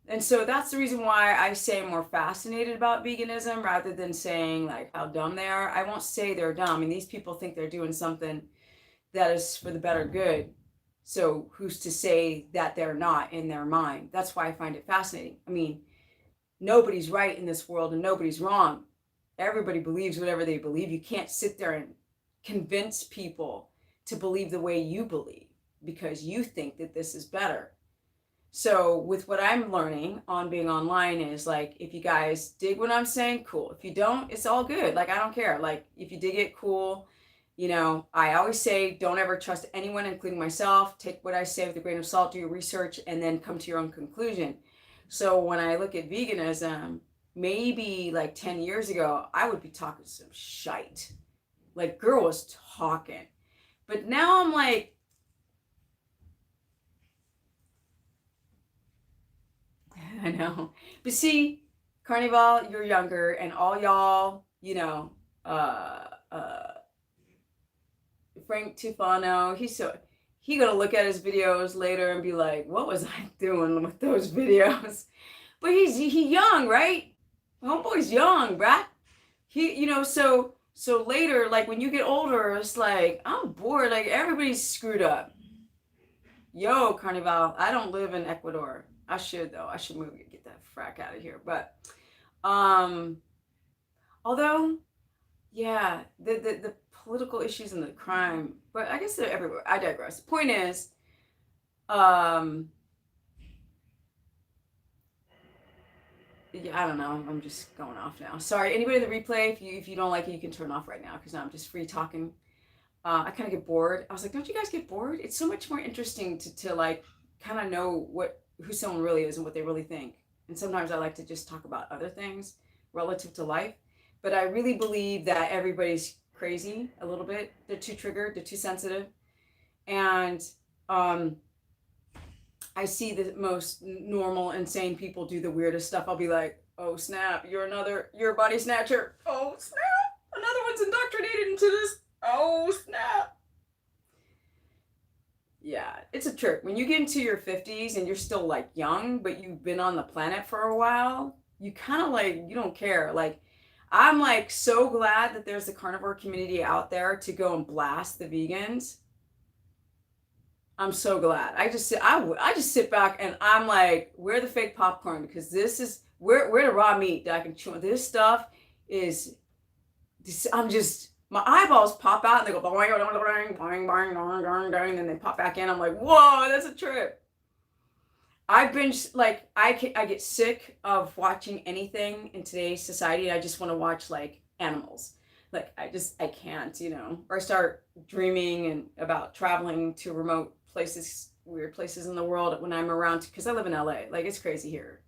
S1: And so that's the reason why I say I'm more fascinated about veganism rather than saying how dumb they are. I won't say they're dumb. I mean, these people think they're doing something that is for the better good. So who's to say that they're not in their mind? That's why I find it fascinating. I mean, nobody's right in this world and nobody's wrong. Everybody believes whatever they believe. You can't sit there and convince people to believe the way you believe because you think that this is better. So with what I'm learning on being online is like, if you guys dig what I'm saying, cool. If you don't, it's all good. Like, I don't care. Like, if you dig it, cool. You know, I always say, don't ever trust anyone, including myself. Take what I say with a grain of salt, do your research, and then come to your own conclusion. So when I look at veganism, maybe like 10 years ago, I would be talking some shite. Like, girl was talking. But now I'm like, I know. But see, Carnival, you're younger, and all y'all, you know, uh, uh, Frank Tufano, he gonna look at his videos later and be like, what was I doing with those videos? But he young, right? Homeboy's young, bruh. So later, like when you get older, it's like, I'm bored. Like everybody's screwed up. Yo, Carnival, I don't live in Ecuador. I should though. I should move and get that frack out of here. But um, although, yeah, the political issues and the crime, but I guess they're everywhere. I digress. The point is, um, yeah, I don't know. I'm just going off now. Sorry, anybody in the replay, if you don't like it, you can turn off right now because now I'm just free talking. I kind of get bored. I was like, don't you guys get bored? It's so much more interesting to like kind of know who someone really is and what they really think. And sometimes I like to just talk about other things relative to life. But I really believe that everybody's crazy a little bit. They're too triggered. They're too sensitive. And I see the most normal, insane people do the weirdest stuff. I'll be like, oh snap, you're a body snatcher. Oh snap, another one's indoctrinated into this. Oh snap. Yeah, it's a trip. When you get into your 50s and you're still like young, but you've been on the planet for a while, you kind of like, you don't care. Like, I'm like so glad that there's a carnivore community out there to go and blast the vegans. I'm so glad. I just sit back and I'm like, where the fake popcorn? Because this is where the raw meat that I can chew on. This stuff is, I'm just, my eyeballs pop out and they go boing, boing, boing, boing, boing, boing, and then they pop back in. I'm like, whoa, that's a trip. I've been like, I get sick of watching anything in today's society. I just want to watch like animals. Like I can't, you know, or I start dreaming and about traveling to remote places, weird places in the world when I'm around, because I live in LA. Like it's crazy here.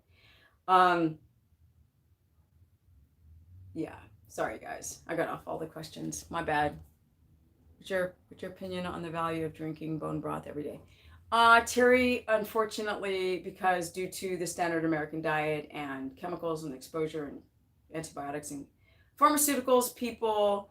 S1: Yeah. Sorry guys, I got off all the questions. My bad. What's your opinion on the value of drinking bone broth every day? Terry, unfortunately, because due to the standard American diet and chemicals and exposure and antibiotics and pharmaceuticals, people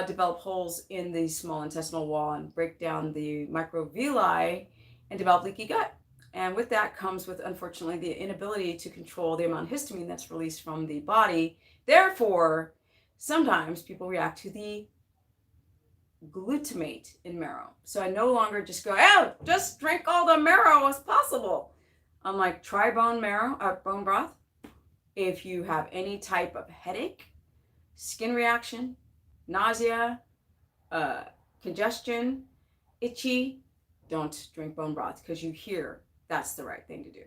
S1: develop holes in the small intestinal wall and break down the microvilli and develop leaky gut. And with that comes with, unfortunately, the inability to control the amount of histamine that's released from the body. Therefore, sometimes people react to the glutamate in marrow. So I no longer just go, oh, just drink all the marrow as possible. I'm like, try bone broth. If you have any type of headache, skin reaction, nausea, congestion, itchy, don't drink bone broth because you hear that's the right thing to do.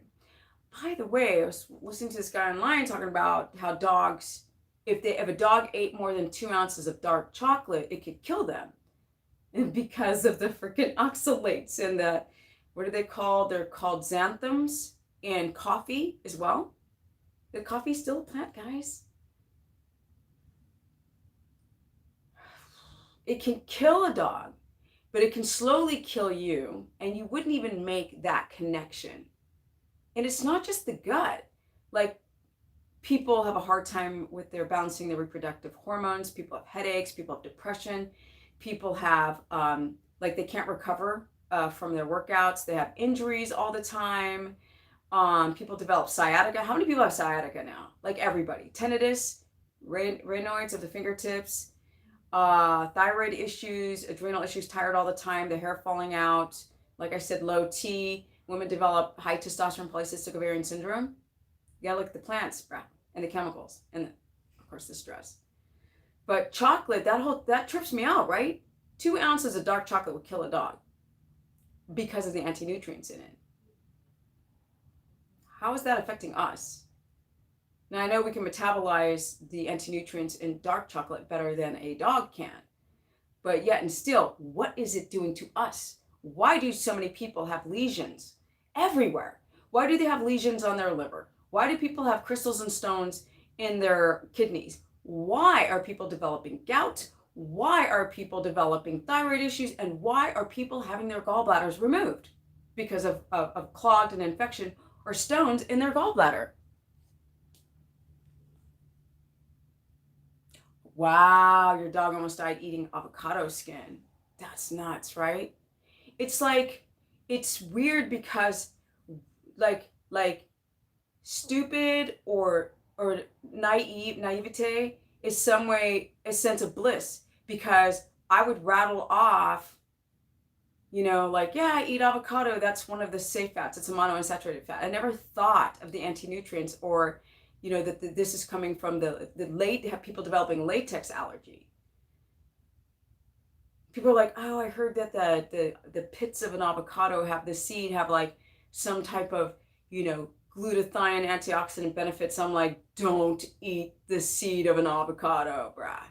S1: By the way, I was listening to this guy online talking about how dogs, if a dog ate more than 2 ounces of dark chocolate, it could kill them. And because of the freaking oxalates and the, what are they called? They're called xanthoms in coffee as well. The coffee's still a plant, guys. It can kill a dog, but it can slowly kill you, and you wouldn't even make that connection. And it's not just the gut. Like, people have a hard time with their balancing their reproductive hormones. People have headaches. People have depression. People have, like, they can't recover from their workouts. They have injuries all the time. People develop sciatica. How many people have sciatica now? Like everybody. Tinnitus, raynaud's of the fingertips, thyroid issues, adrenal issues, tired all the time, the hair falling out. Like I said, low T. Women develop high testosterone polycystic ovarian syndrome. You gotta look at the plants, and the chemicals, and of course the stress. But chocolate, that trips me out, right? 2 ounces of dark chocolate would kill a dog because of the anti-nutrients in it. how is that affecting us? Now, I know we can metabolize the anti-nutrients in dark chocolate better than a dog can, but yet and still, what is it doing to us? Why do so many people have lesions everywhere? Why do they have lesions on their liver? Why do people have crystals and stones in their kidneys? Why are people developing gout? Why are people developing thyroid issues? And why are people having their gallbladders removed? Because of clogged and infection or stones in their gallbladder. Wow, your dog almost died eating avocado skin. That's nuts, right? It's like, it's weird because like stupid or naivete is some way a sense of bliss, because I would rattle off, like, yeah, I eat avocado, that's one of the safe fats, it's a monounsaturated fat. I never thought of the anti-nutrients, or that this is coming from the late have people developing latex allergy. People are like, oh, I heard that the pits of an avocado have the seed have like some type of glutathione antioxidant benefits. I'm like, don't eat the seed of an avocado, brah.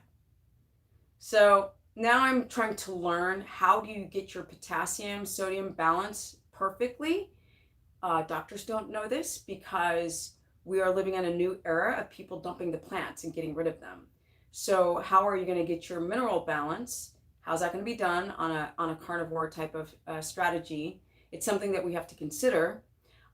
S1: So now I'm trying to learn, how do you get your potassium sodium balance perfectly? Doctors don't know this because we are living in a new era of people dumping the plants and getting rid of them. So how are you going to get your mineral balance? How's that going to be done on a carnivore type of strategy? It's something that we have to consider.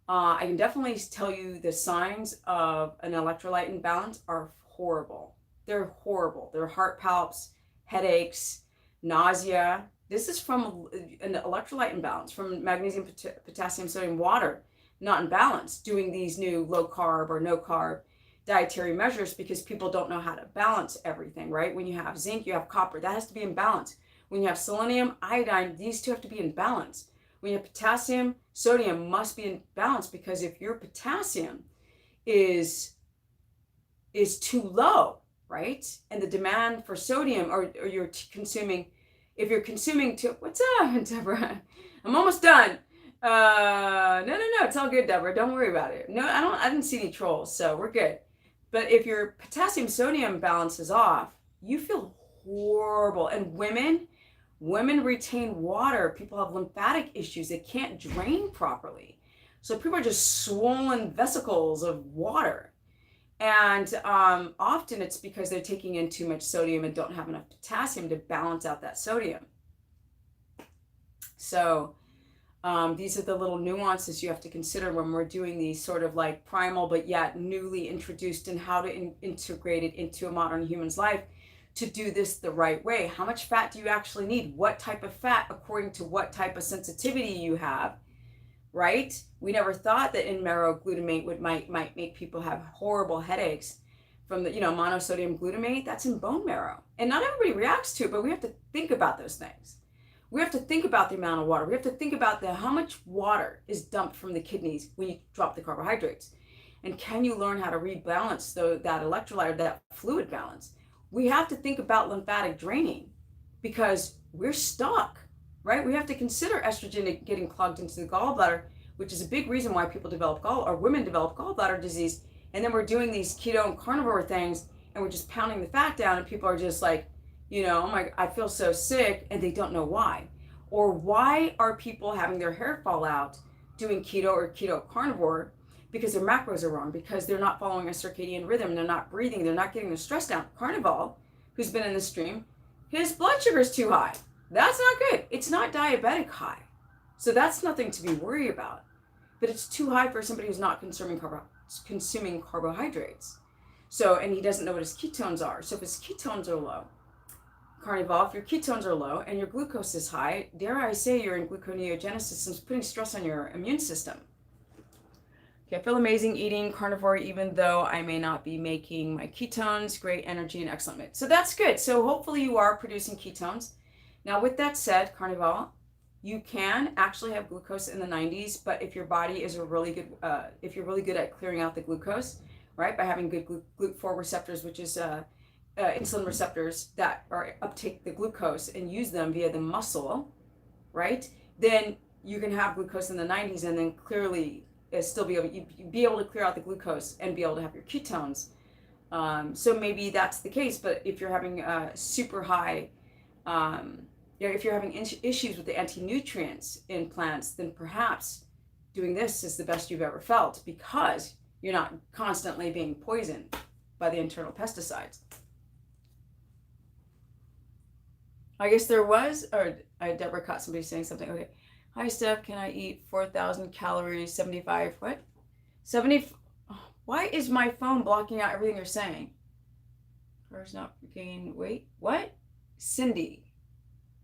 S1: I can definitely tell you the signs of an electrolyte imbalance are horrible. They're horrible. They're heart palps, headaches, nausea. This is from an electrolyte imbalance, from magnesium, potassium, sodium, water not in balance, doing these new low carb or no carb dietary measures, because people don't know how to balance everything, right? When you have zinc, you have copper, that has to be in balance. When you have selenium, iodine, these two have to be in balance. When you have potassium, sodium must be in balance, because if your potassium is too low, right? And the demand for sodium, or you're consuming, if you're consuming too, what's up, Deborah? I'm almost done. No, it's all good, Deborah. Don't worry about it. No, I didn't see any trolls, so we're good. But if your potassium sodium balance is off, you feel horrible. And women retain water. People have lymphatic issues. They can't drain properly. So people are just swollen vesicles of water. And often it's because they're taking in too much sodium and don't have enough potassium to balance out that sodium. So these are the little nuances you have to consider when we're doing these sort of like primal but yet newly introduced, and how to integrate it into a modern human's life to do this the right way. How much fat do you actually need? What type of fat according to what type of sensitivity you have, right? We never thought that in marrow glutamate might make people have horrible headaches from the monosodium glutamate. That's in bone marrow, and not everybody reacts to it, but we have to think about those things. We have to think about the amount of water. We have to think about how much water is dumped from the kidneys when you drop the carbohydrates. And can you learn how to rebalance that electrolyte, or that fluid balance? We have to think about lymphatic draining, because we're stuck, right? We have to consider estrogen getting clogged into the gallbladder, which is a big reason why people develop women develop gallbladder disease. And then we're doing these keto and carnivore things, and we're just pounding the fat down, and people are just like, oh my, I feel so sick, and they don't know why. Or why are people having their hair fall out doing keto or keto carnivore? Because their macros are wrong, because they're not following a circadian rhythm, they're not breathing, they're not getting their stress down. Carnival, who's been in the stream, his blood sugar is too high. That's not good. It's not diabetic high. So that's nothing to be worried about. But it's too high for somebody who's not consuming carbohydrates. So, and he doesn't know what his ketones are. So if his ketones are low, Carnivore, if your ketones are low and your glucose is high, dare I say you're in gluconeogenesis, and it's putting stress on your immune system. Okay, I feel amazing eating carnivore even though I may not be making my ketones. Great energy and excellent mood. So that's good. So hopefully you are producing ketones. Now with that said, carnivore, you can actually have glucose in the 90s, but if your body is if you're really good at clearing out the glucose, right, by having good GLUT4 receptors, which is insulin receptors that are uptake the glucose and use them via the muscle, right? Then you can have glucose in the 90s and then clearly still be able to clear out the glucose and be able to have your ketones. So maybe that's the case. But if you're having super high, if you're having issues with the anti-nutrients in plants, then perhaps doing this is the best you've ever felt, because you're not constantly being poisoned by the internal pesticides. I guess there was, or Deborah caught somebody saying something. Okay. Hi, Steph. Can I eat 4,000 calories, 75, what? 70, why is my phone blocking out everything you're saying? Cars not gain weight? What? Cindy,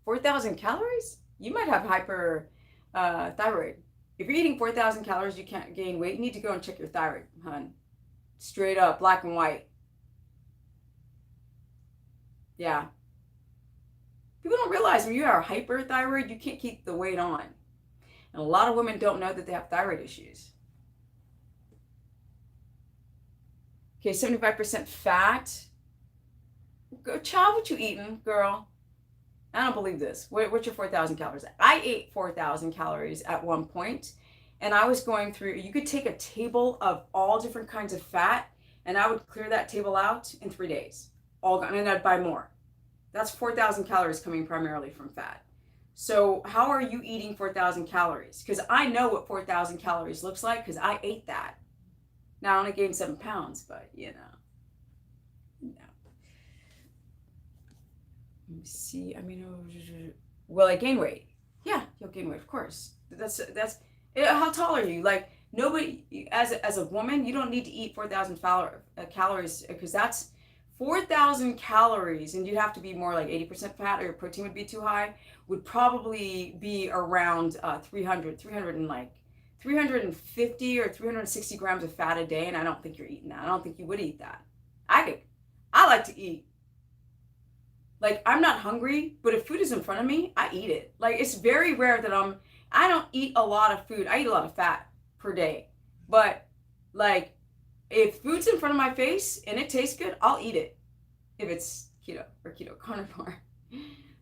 S1: 4,000 calories? You might have hyperthyroid. If you're eating 4,000 calories, you can't gain weight. You need to go and check your thyroid, hun. Straight up, black and white. Yeah. People don't realize when you are hyperthyroid, you can't keep the weight on. And a lot of women don't know that they have thyroid issues. Okay, 75% fat. Go, child, what you eating, girl? I don't believe this. What's your 4,000 calories? I ate 4,000 calories at one point, and I was going through, you could take a table of all different kinds of fat, and I would clear that table out in 3 days. All gone, and I'd buy more. That's 4,000 calories coming primarily from fat. So how are you eating 4,000 calories? Because I know what 4,000 calories looks like, because I ate that. Now I only gained 7 pounds, but you know. Let me see. I mean, will I gain weight? Yeah, you'll gain weight, of course. That's. How tall are you? Like, nobody, as a woman, you don't need to eat 4,000 calories, because that's 4,000 calories, and you'd have to be more like 80% fat, or your protein would be too high. Would probably be around 350 or 360 grams of fat a day, and I don't think you're eating that. I don't think you would eat that. I like to eat. Like, I'm not hungry, but if food is in front of me, I eat it. Like, it's very rare that I don't eat a lot of food. I eat a lot of fat per day. But, like, if food's in front of my face and it tastes good, I'll eat it. If it's keto or keto carnivore.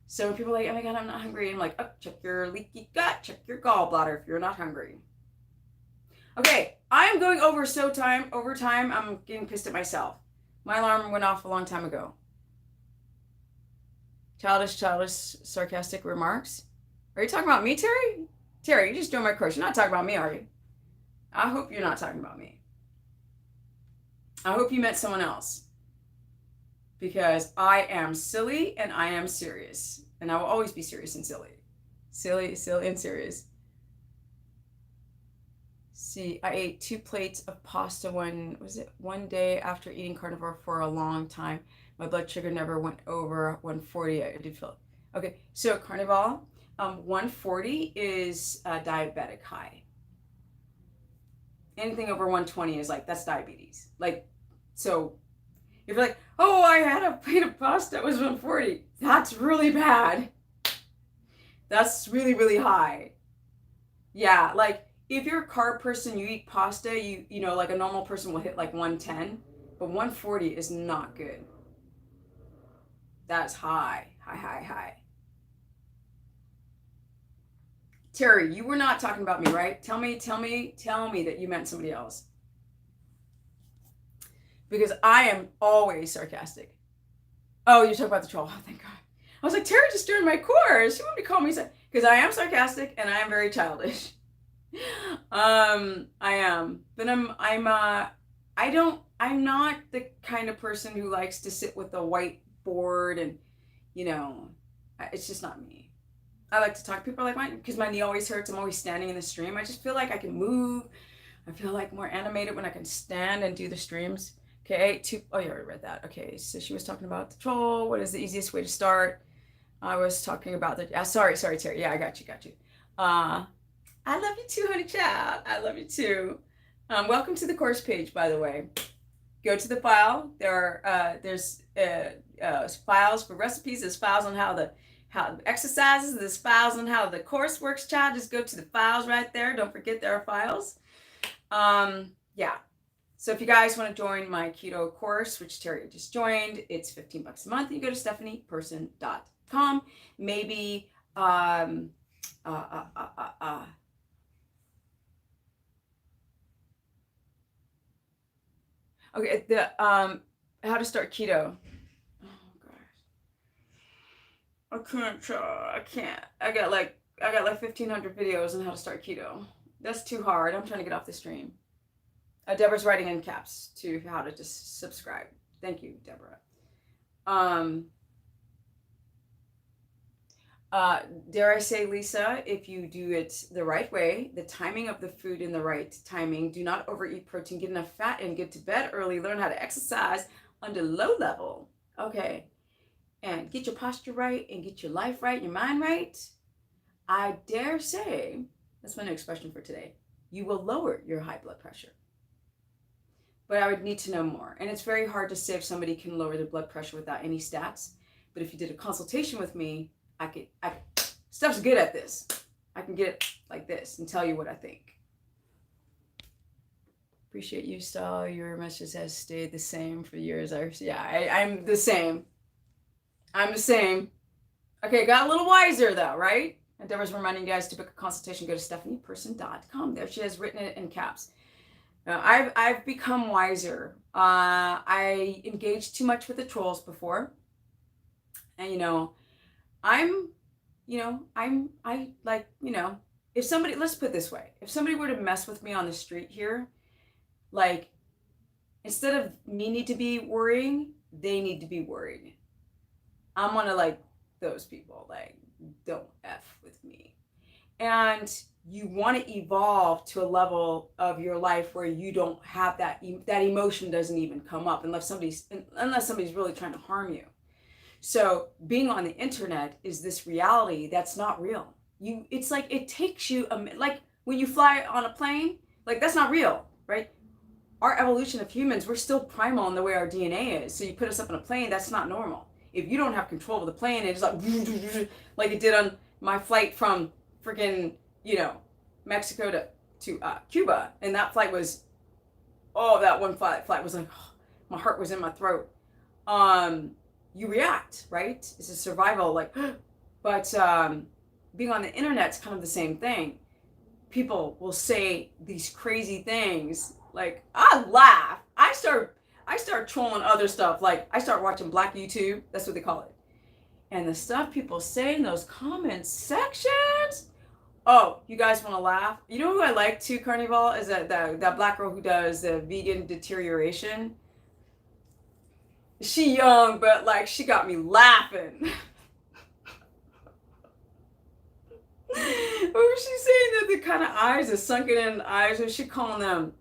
S1: So when people are like, oh my God, I'm not hungry. I'm like, oh, check your leaky gut, check your gallbladder if you're not hungry. Okay, I am going over time. I'm getting pissed at myself. My alarm went off a long time ago. Childish, sarcastic remarks. Are you talking about me, Terry? Terry, you just joined my course. You're not talking about me, are you? I hope you're not talking about me. I hope you met someone else. Because I am silly and I am serious. And I will always be serious and silly. Silly and serious. See, I ate 2 plates of pasta one day after eating carnivore for a long time. My blood sugar never went over 140. I did feel it. Okay, so carnivore, 140 is diabetic high. Anything over 120 is like, that's diabetes. Like, so if you're like, oh, I had a plate of pasta, it was 140. That's really bad. That's really, really high. Yeah, like, if you're a carb person, you eat pasta, you know, like a normal person will hit like 110, but 140 is not good. That's high. Terry, you were not talking about me, right? Tell me that you meant somebody else. Because I am always sarcastic. Oh, you're talking about the troll. Oh, thank God. I was like, Terry just joined my course. She wanted to call me, because I am sarcastic and I am very childish. I am, but I'm not the kind of person who likes to sit with a whiteboard and, you know, it's just not me. I like to talk to people like mine, because my knee always hurts. I'm always standing in the stream. I just feel like I can move. I feel like more animated when I can stand and do the streams. Okay, oh, you already read that. Okay, so she was talking about the troll. What is the easiest way to start? I was talking about sorry, Terry. Yeah, I got you. I love you too, honey child. I love you too. Welcome to the course page, by the way. Go to the file. There's files for recipes. There's files on how the exercises. There's files on how the course works, child. Just go to the files right there. Don't forget there are files. Yeah. So if you guys want to join my keto course, which Terry just joined, it's $15 a month. You go to stephanieperson.com. Maybe Okay, the how to start keto. Oh gosh, I can't. I got like 1,500 videos on how to start keto. That's too hard. I'm trying to get off the stream. Deborah's writing in caps to how to just subscribe. Thank you, Deborah. Um, dare I say, Lisa, if you do it the right way, the timing of the food in the right timing, do not overeat protein, get enough fat in, get to bed early, learn how to exercise under low level. Okay. And get your posture right and get your life right, your mind right. I dare say, that's my new expression for today, you will lower your high blood pressure. But I would need to know more. And it's very hard to say if somebody can lower their blood pressure without any stats. But if you did a consultation with me, I could Steph's good at this. I can get it like this and tell you what I think. Appreciate you, Style. Your message has stayed the same for years. I'm the same. I'm the same. Okay, got a little wiser though, right? And Deborah's reminding you guys to book a consultation. Go to stephanieperson.com. There she has written it in caps. Now, I've become wiser. I engaged too much with the trolls before. And if somebody, let's put it this way, if somebody were to mess with me on the street here, like, instead of me need to be worrying, they need to be worried. I'm one of like those people, like, don't F with me. And you want to evolve to a level of your life where you don't have that emotion doesn't even come up unless somebody's really trying to harm you. So being on the internet is this reality that's not real. It's like it takes you like when you fly on a plane, like that's not real, right? Our evolution of humans, we're still primal in the way our DNA is. So you put us up on a plane, that's not normal. If you don't have control of the plane, it's like it did on my flight from freaking, Mexico to Cuba. And that flight was, that one flight was like, my heart was in my throat. You react, right? It's a survival, like, but being on the internet's kind of the same thing. People will say these crazy things. Like, I laugh. I start trolling other stuff. Like, I start watching Black YouTube. That's what they call it. And the stuff people say in those comment sections. Oh, you guys want to laugh? You know who I like too, Carnivore? Is that black girl who does the vegan deterioration. She young, but like she got me laughing. What was she saying that the kind of eyes, the sunken in eyes, was she calling them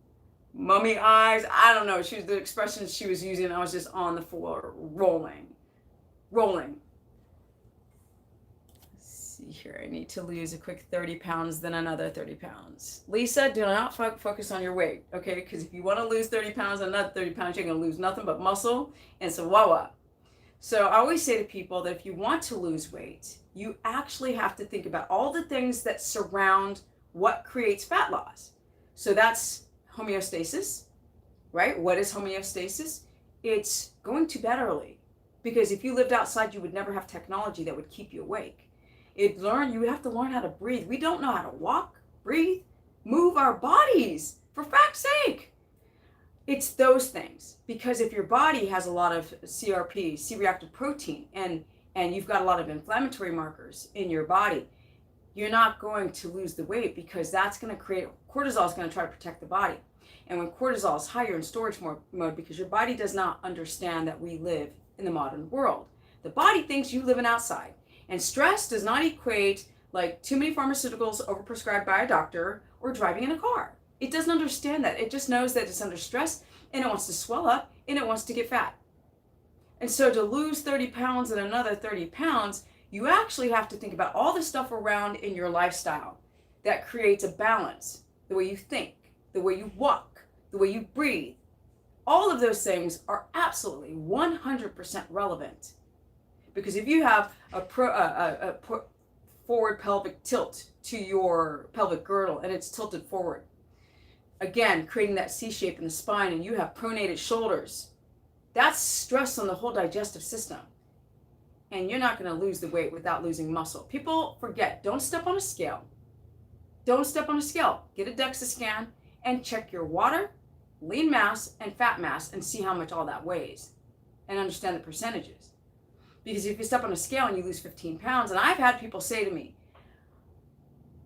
S1: mummy eyes? I don't know. The expression she was using, I was just on the floor rolling. Let's see here. I need to lose a quick 30 pounds, then another 30 pounds. Lisa, do not focus on your weight, okay? Because if you want to lose 30 pounds and another 30 pounds, you're going to lose nothing but muscle and some wawa. So I always say to people that if you want to lose weight, you actually have to think about all the things that surround what creates fat loss. So that's homeostasis, right? What is homeostasis? It's going to bed early. Because if you lived outside, you would never have technology that would keep you awake. You have to learn how to breathe. We don't know how to walk, breathe, move our bodies, for fact's sake. It's those things. Because if your body has a lot of CRP, C-reactive protein, and you've got a lot of inflammatory markers in your body, you're not going to lose the weight because that's going to create, cortisol is going to try to protect the body. And when cortisol is high, you're in storage mode because your body does not understand that we live in the modern world. The body thinks you live in outside. And stress does not equate like too many pharmaceuticals overprescribed by a doctor or driving in a car. It doesn't understand that. It just knows that it's under stress and it wants to swell up and it wants to get fat. And so to lose 30 pounds and another 30 pounds, you actually have to think about all the stuff around in your lifestyle that creates a balance. The way you think, the way you walk, the way you breathe. All of those things are absolutely 100% relevant. Because if you have a forward pelvic tilt to your pelvic girdle and it's tilted forward, again, creating that C shape in the spine, and you have pronated shoulders, that's stress on the whole digestive system. And you're not going to lose the weight without losing muscle. People forget, don't step on a scale. Don't step on a scale. Get a DEXA scan and check your water, lean mass and fat mass and see how much all that weighs and understand the percentages. Because if you step on a scale and you lose 15 pounds, and I've had people say to me,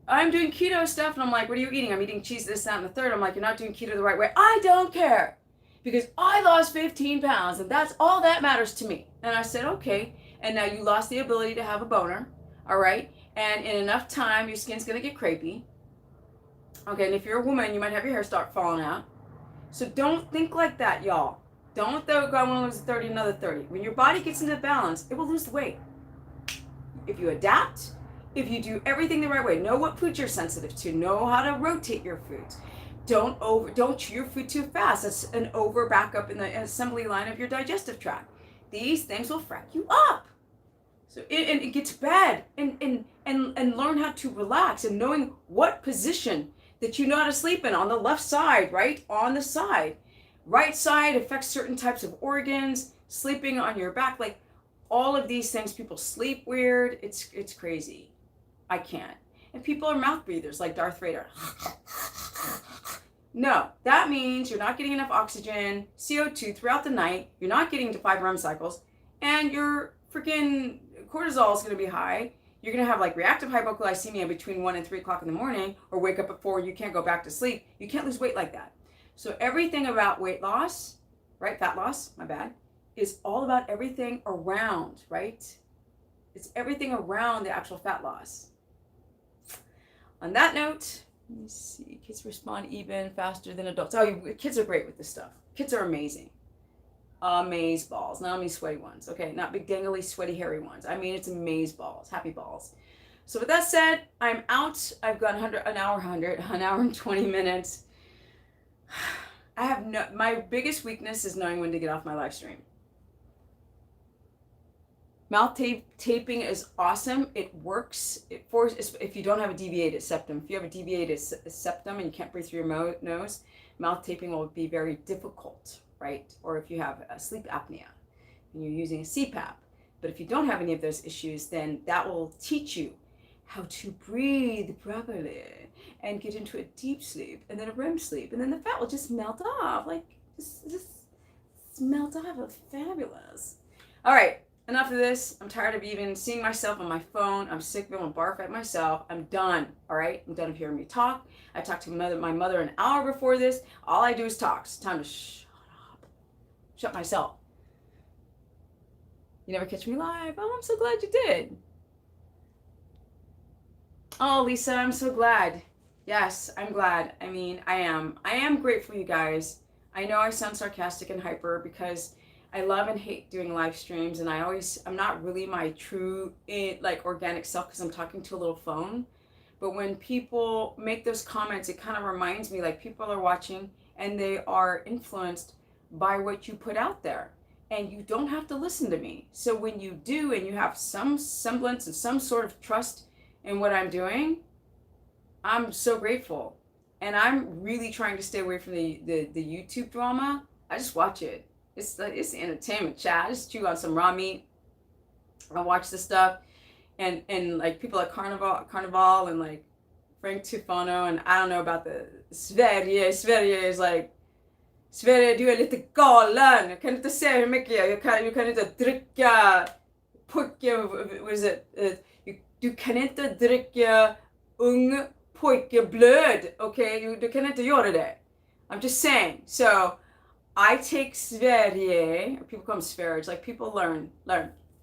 S1: I'm doing keto stuff, and I'm like, what are you eating? I'm eating cheese, this, that, and the third. I'm like, you're not doing keto the right way. I don't care, because I lost 15 pounds, and that's all that matters to me. And I said, okay, and now you lost the ability to have a boner, all right? And in enough time, your skin's gonna get crepey. Okay, and if you're a woman, you might have your hair start falling out. So don't think like that, y'all. Don't go, I want to lose 30, another 30. When your body gets into balance, it will lose the weight. If you adapt, if you do everything the right way, know what foods you're sensitive to, know how to rotate your foods. Don't chew your food too fast. That's an over backup in the assembly line of your digestive tract. These things will frack you up. So and get to bed and learn how to relax, and knowing what position that you know how to sleep in, on the left side, right? On the side. Right side affects certain types of organs, sleeping on your back, like all of these things. People sleep weird. It's crazy. I can't. And people are mouth breathers like Darth Vader. No, that means you're not getting enough oxygen, CO2 throughout the night. You're not getting to 5 REM cycles, and your freaking cortisol is going to be high. You're going to have like reactive hypoglycemia between 1 and 3 o'clock in the morning, or wake up at 4, you can't go back to sleep. You can't lose weight like that. So everything about weight loss, right, fat loss, my bad, is all about everything around, right? It's everything around the actual fat loss. On that note, let me see, kids respond even faster than adults. Oh, kids are great with this stuff. Kids are amazing. Amaze balls, not only sweaty ones, okay? Not big dangly, sweaty, hairy ones. I mean, it's amaze balls, happy balls. So with that said, I'm out. I've got an hour and 20 minutes. My biggest weakness is knowing when to get off my live stream. Mouth taping is awesome. It works. If you don't have a deviated septum. If you have a deviated septum and you can't breathe through your nose, mouth taping will be very difficult, right? Or if you have sleep apnea and you're using a CPAP. But if you don't have any of those issues, then that will teach you how to breathe properly and get into a deep sleep, and then a REM sleep, and then the fat will just melt off. Like, just melt off. It's fabulous. All right, enough of this. I'm tired of even seeing myself on my phone. I'm sick of it. I'm barf at myself. I'm done, all right? I'm done of hearing me talk. I talked to my mother an hour before this. All I do is talk. It's time to shut up. Shut myself. You never catch me live. Oh, I'm so glad you did. Oh, Lisa, I'm so glad. Yes, I'm glad. I mean, I am grateful, you guys. I know I sound sarcastic and hyper because I love and hate doing live streams, and I'm not really my true, organic self because I'm talking to a little phone. But when people make those comments, it kind of reminds me, like, people are watching and they are influenced by what you put out there. And you don't have to listen to me. So when you do, and you have some semblance and some sort of trust in what I'm doing, I'm so grateful. And I'm really trying to stay away from the YouTube drama. I just watch it. It's entertainment, chat. I just chew on some raw meat. I watch this stuff. And like people like Carnival and like Frank Tufano, and I don't know about the Sverige. Sverige is like, Sverige, du är lite galen. Jag kan inte säga hur mycket. Du kan inte dricka what is it? Du kan inte dricka ung pojkeblöd, okay? Du kan inte göra det. I'm just saying. So, I take Sverige, or people call them Sverige, like people learn.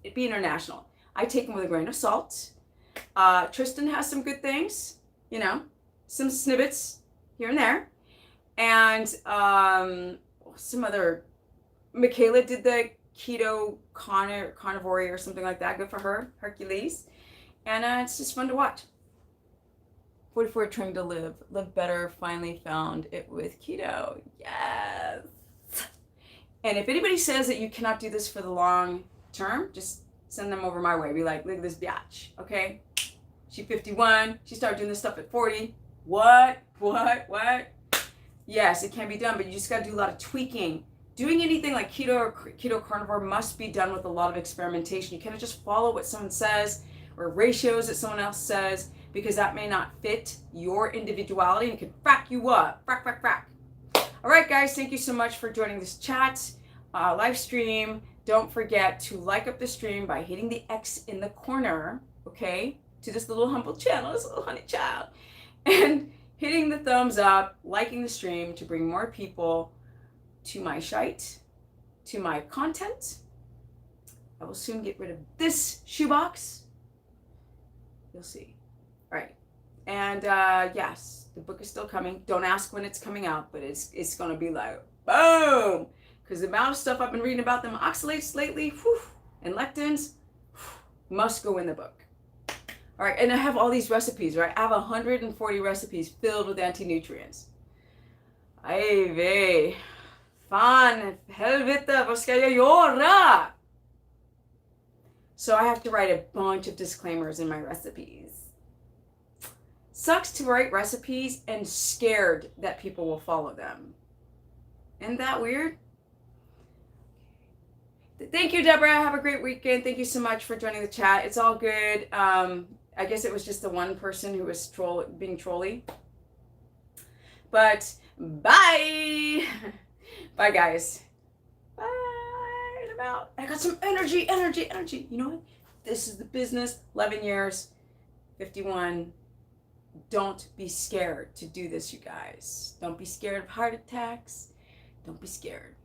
S1: Be international. I take them with a grain of salt. Tristan has some good things, you know, some snippets here and there. And some other, Michaela did the Keto Carnivore or something like that. Good for her, Hercules. And it's just fun to watch. 44 trying to live better, finally found it with keto. Yes. And if anybody says that you cannot do this for the long term, just send them over my way. Be like, look at this biatch, okay? She's 51. She started doing this stuff at 40. What? Yes, it can be done, but you just got to do a lot of tweaking. Doing anything like keto or keto carnivore must be done with a lot of experimentation. You cannot just follow what someone says or ratios that someone else says, because that may not fit your individuality and it can frack you up. Frack. All right, guys, thank you so much for joining this chat live stream. Don't forget to like up the stream by hitting the X in the corner, okay, to this little humble channel, this little honey child, and hitting the thumbs up, liking the stream to bring more people to my shite, to my content. I will soon get rid of this shoebox. You'll see. All right. And yes, the book is still coming. Don't ask when it's coming out, but it's going to be like, boom! Because the amount of stuff I've been reading about them oxalates lately, whew, and lectins, whew, must go in the book. All right, and I have all these recipes, right? I have 140 recipes filled with anti-nutrients. Ay, vey. Fan, helvete, vad ska jag göra? So I have to write a bunch of disclaimers in my recipes. Sucks to write recipes and scared that people will follow them. Isn't that weird? Thank you, Deborah. Have a great weekend. Thank you so much for joining the chat. It's all good. I guess it was just the one person who was being trolly. But bye. Bye, guys. Bye. I'm out. I got some energy. You know what? This is the business. 11 years. 51. Don't be scared to do this, you guys. Don't be scared of heart attacks. Don't be scared.